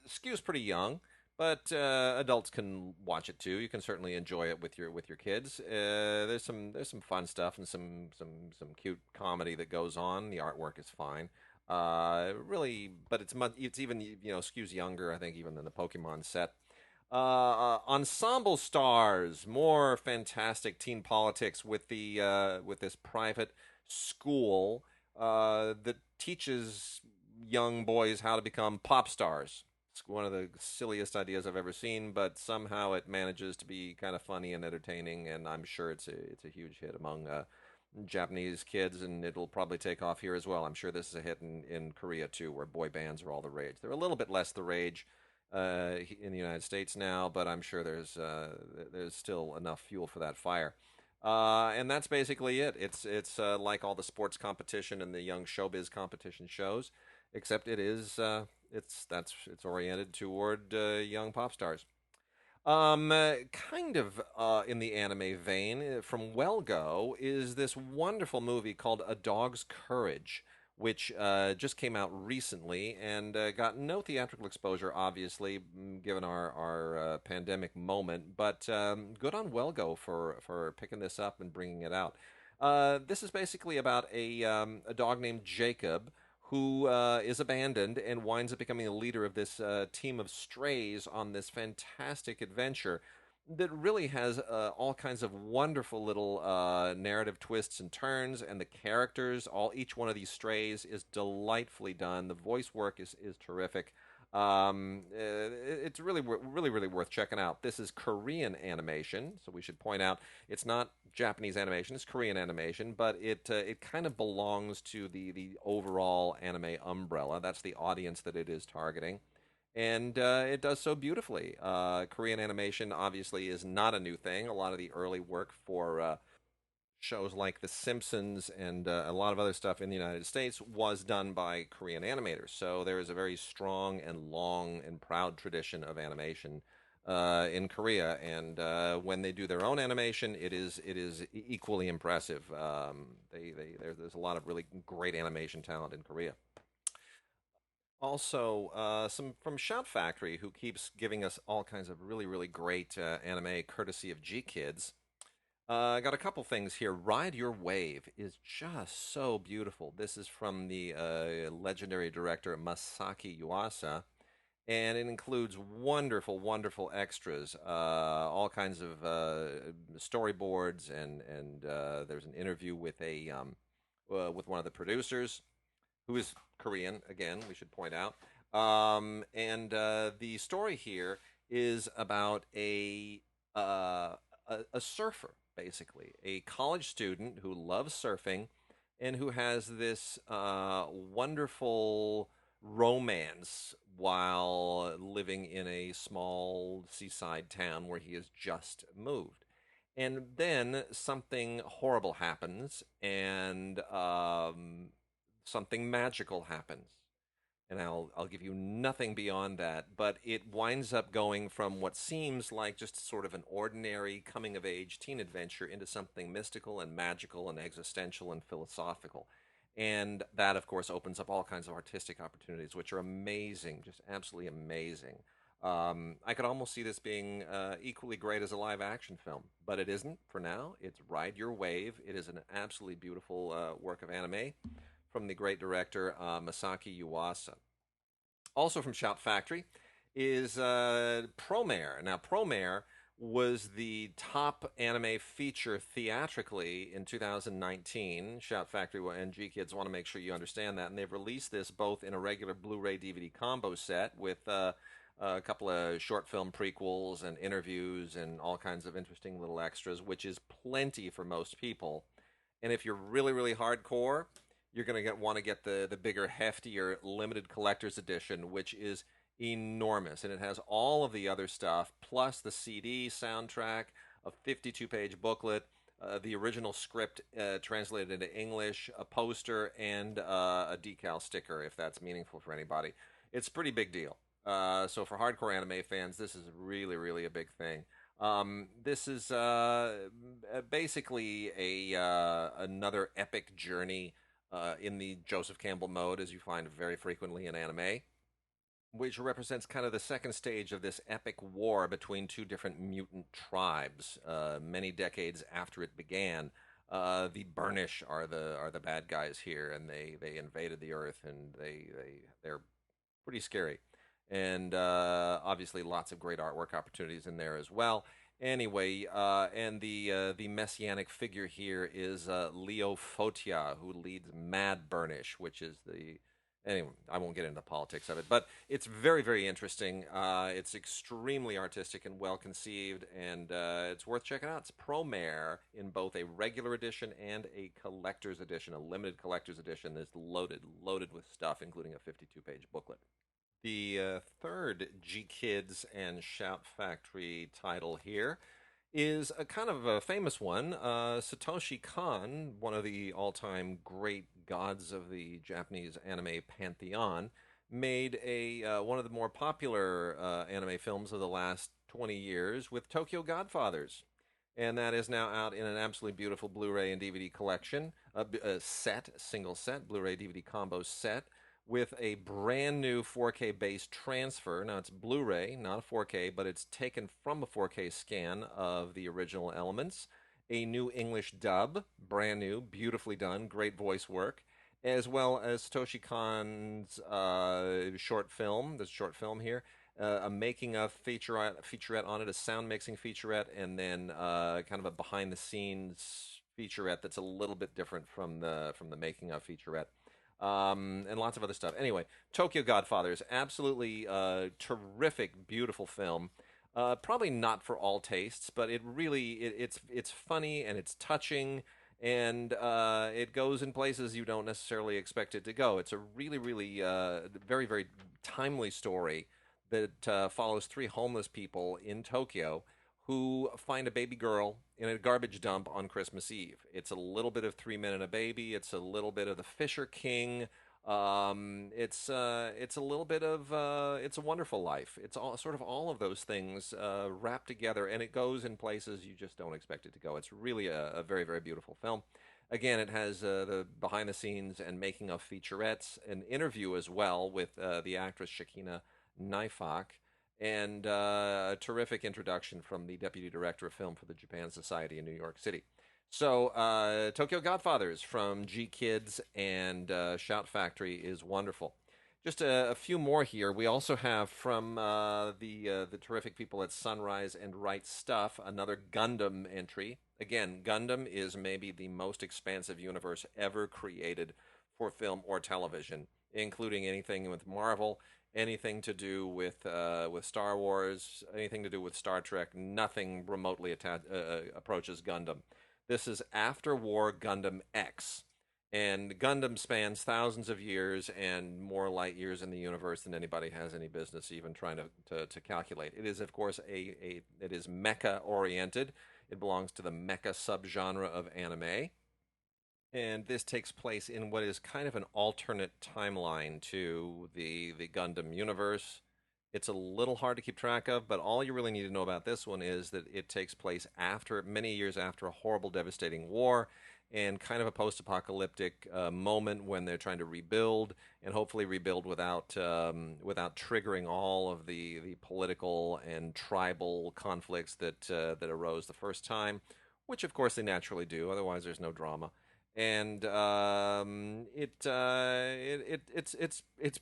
Skew's pretty young, but adults can watch it too. You can certainly enjoy it with your kids. There's some fun stuff and some cute comedy that goes on. The artwork is fine. Really, but it's even Skew's younger, I think, even than the Pokemon set. Ensemble stars, more fantastic teen politics with this private school that teaches young boys how to become pop stars. It's one of the silliest ideas I've ever seen, but somehow it manages to be kind of funny and entertaining, and I'm sure it's a huge hit among Japanese kids, and it'll probably take off here as well. I'm sure this is a hit in Korea too, where boy bands are all the rage. They're a little bit less the rage in the United States now, but I'm sure there's still enough fuel for that fire. And that's basically it. It's like all the sports competition and the young showbiz competition shows, except it's oriented toward young pop stars. Kind of in the anime vein, from Well-Go is this wonderful movie called A Dog's Courage, which just came out recently and got no theatrical exposure, obviously, given our pandemic moment. But good on Well-Go for picking this up and bringing it out. This is basically about a dog named Jacob who is abandoned and winds up becoming the leader of this team of strays on this fantastic adventure that really has all kinds of wonderful little narrative twists and turns, and the characters, each one of these strays is delightfully done. The voice work is terrific. It's really worth checking out. This is Korean animation, so we should point out it's not Japanese animation; it's Korean animation, but it kind of belongs to the overall anime umbrella. That's the audience that it is targeting, and it does so beautifully. Korean animation obviously is not a new thing. A lot of the early work for shows like The Simpsons and a lot of other stuff in the United States was done by Korean animators. So there is a very strong and long and proud tradition of animation in Korea, and when they do their own animation, it is equally impressive. There's a lot of really great animation talent in Korea. Also, some from Shout Factory, who keeps giving us all kinds of really great anime courtesy of G Kids. I got a couple things here. Ride Your Wave is just so beautiful. This is from the legendary director Masaki Yuasa, and it includes wonderful extras, all kinds of storyboards, and there's an interview with one of the producers who is Korean. Again, we should point out. And the story here is about uh, a surfer, basically, a college student who loves surfing and who has this wonderful romance while living in a small seaside town where he has just moved. And then something horrible happens, and something magical happens. And I'll give you nothing beyond that, but it winds up going from what seems like just sort of an ordinary coming of age teen adventure into something mystical and magical and existential and philosophical. And that, of course, opens up all kinds of artistic opportunities, which are amazing, just absolutely amazing. I could almost see this being equally great as a live action film, but it isn't for now. It's Ride Your Wave. It is an absolutely beautiful work of anime from the great director Masaki Yuasa. Also from Shout Factory is Promare. Now, Promare was the top anime feature theatrically in 2019. Shout Factory and G Kids want to make sure you understand that, and they've released this both in a regular Blu-ray DVD combo set with a couple of short film prequels and interviews and all kinds of interesting little extras, which is plenty for most people. And if you're really hardcore, you're going to want to get the bigger, heftier, limited collector's edition, which is enormous. And it has all of the other stuff, plus the CD soundtrack, a 52-page booklet, the original script translated into English, a poster, and a decal sticker, if that's meaningful for anybody. It's a pretty big deal. So for hardcore anime fans, this is really a big thing. This is basically another epic journey in the Joseph Campbell mode, as you find very frequently in anime, which represents kind of the second stage of this epic war between two different mutant tribes. Many decades after it began, the Burnish are the bad guys here, and they invaded the Earth, and they're pretty scary, and obviously lots of great artwork opportunities in there as well. Anyway, and the messianic figure here is Leo Fotia, who leads Mad Burnish, which is the anyway. I won't get into the politics of it, but it's very interesting. It's extremely artistic and well conceived, and it's worth checking out. It's Promare in both a regular edition and a collector's edition, a limited collector's edition that's loaded with stuff, including a 52-page booklet. The third G Kids and Shout Factory title here is a kind of a famous one. Satoshi Kon, one of the all-time great gods of the Japanese anime pantheon, made a one of the more popular anime films of the last 20 years with Tokyo Godfathers. And that is now out in an absolutely beautiful Blu-ray and DVD collection, a single set, Blu-ray DVD combo set, with a brand new 4K based transfer. Now it's Blu-ray, not a 4K, but it's taken from a 4K scan of the original elements. A new English dub, brand new, beautifully done, great voice work, as well as Satoshi Kon's short film. There's a short film here, a making of featurette on it, a sound mixing featurette, and then kind of a behind the scenes featurette that's a little bit different from the making of featurette. And lots of other stuff. Anyway, Tokyo Godfathers, absolutely terrific, beautiful film. Probably not for all tastes, but it's funny and it's touching, and it goes in places you don't necessarily expect it to go. It's a really very timely story that follows three homeless people in Tokyo who find a baby girl in a garbage dump on Christmas Eve. It's a little bit of Three Men and a Baby. It's a little bit of The Fisher King. It's a little bit of It's a Wonderful Life. It's all sort of all of those things wrapped together, and it goes in places you just don't expect it to go. It's really a very, very beautiful film. Again, it has the behind the scenes and making of featurettes, an interview as well with the actress Shakina Naifak, and a terrific introduction from the deputy director of film for the Japan Society in New York City. So, Tokyo Godfathers from G Kids and Shout Factory is wonderful. Just a few more here. We also have from the terrific people at Sunrise and Right Stuff another Gundam entry. Again, Gundam is maybe the most expansive universe ever created for film or television, including anything with Marvel, anything to do with Star Wars, anything to do with Star Trek. Nothing remotely approaches Gundam. This is after war Gundam X. And Gundam spans thousands of years and more light years in the universe than anybody has any business even trying to calculate. It is, of course, it is mecha oriented. It belongs to the mecha subgenre of anime. And this takes place in what is kind of an alternate timeline to the Gundam universe. It's a little hard to keep track of, but all you really need to know about this one is that it takes place after many years after a horrible, devastating war, and kind of a post-apocalyptic moment when they're trying to rebuild, and hopefully rebuild without triggering all of the political and tribal conflicts that arose the first time, which of course they naturally do. Otherwise, there's no drama. And it's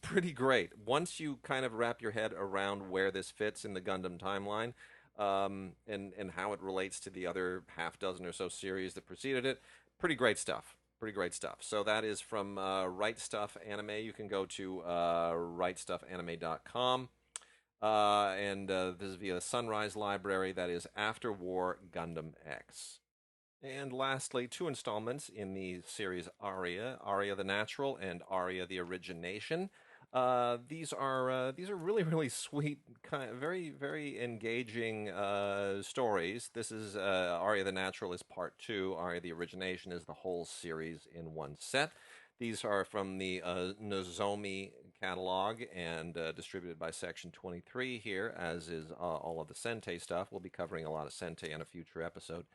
pretty great once you kind of wrap your head around where this fits in the Gundam timeline, and how it relates to the other half dozen or so series that preceded it. Pretty great stuff. Pretty great stuff. So that is from Right Stuff Anime. You can go to rightstuffanime.com. And this is via the Sunrise Library. That is After War Gundam X. And lastly, 2 installments in the series Aria, Aria the Natural and Aria the Origination. These are really, really sweet, very, very engaging stories. This is Aria the Natural is part 2. Aria the Origination is the whole series in one set. These are from the Nozomi catalog and distributed by Section 23 here, as is all of the Sentai stuff. We'll be covering a lot of Sentai in a future episode.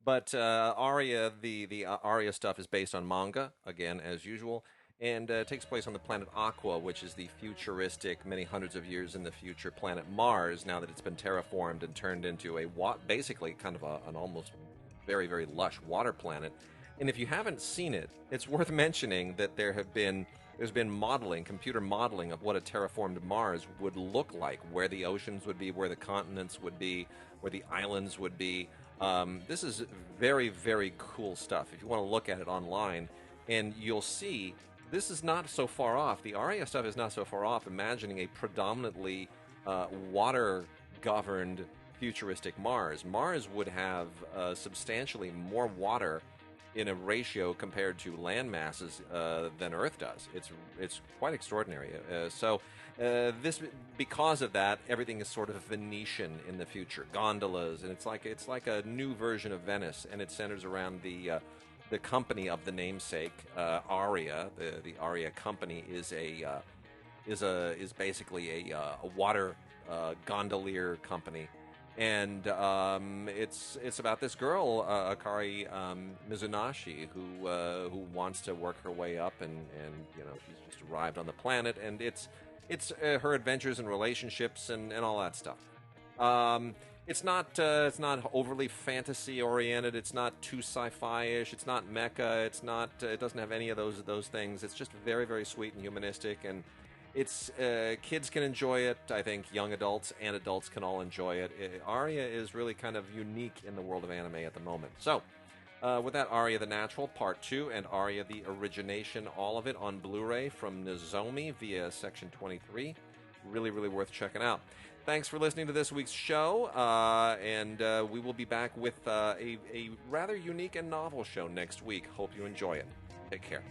But Aria, the Aria stuff is based on manga, again, as usual, and takes place on the planet Aqua, which is the futuristic, many hundreds of years in the future planet Mars, now that it's been terraformed and turned into basically kind of an almost very, very lush water planet. And if you haven't seen it, it's worth mentioning that there's been computer modeling of what a terraformed Mars would look like, where the oceans would be, where the continents would be, where the islands would be. This is very, very cool stuff. If you want to look at it online, and you'll see this is not so far off. The Aria stuff is not so far off, imagining a predominantly water-governed futuristic Mars. Mars would have substantially more water in a ratio compared to land masses than Earth does. It's quite extraordinary. This, because of that, everything is sort of Venetian in the future. Gondolas, and it's like a new version of Venice, and it centers around the company of the namesake, Aria. The Aria company is basically a water gondolier company. And it's about this girl, Akari Mizunashi, who wants to work her way up, and she's just arrived on the planet, and it's her adventures and relationships and all that stuff. It's not overly fantasy oriented. It's not too sci-fi-ish. It's not mecha. It doesn't have any of those things. It's just very, very sweet and humanistic, and it's kids can enjoy it. I think young adults and adults can all enjoy it. Aria is really kind of unique in the world of anime at the moment. So, with that, Aria the Natural Part 2 and Aria the Origination, all of it on Blu-ray from Nozomi via Section 23. Really, really worth checking out. Thanks for listening to this week's show, and we will be back with a rather unique and novel show next week. Hope you enjoy it. Take care.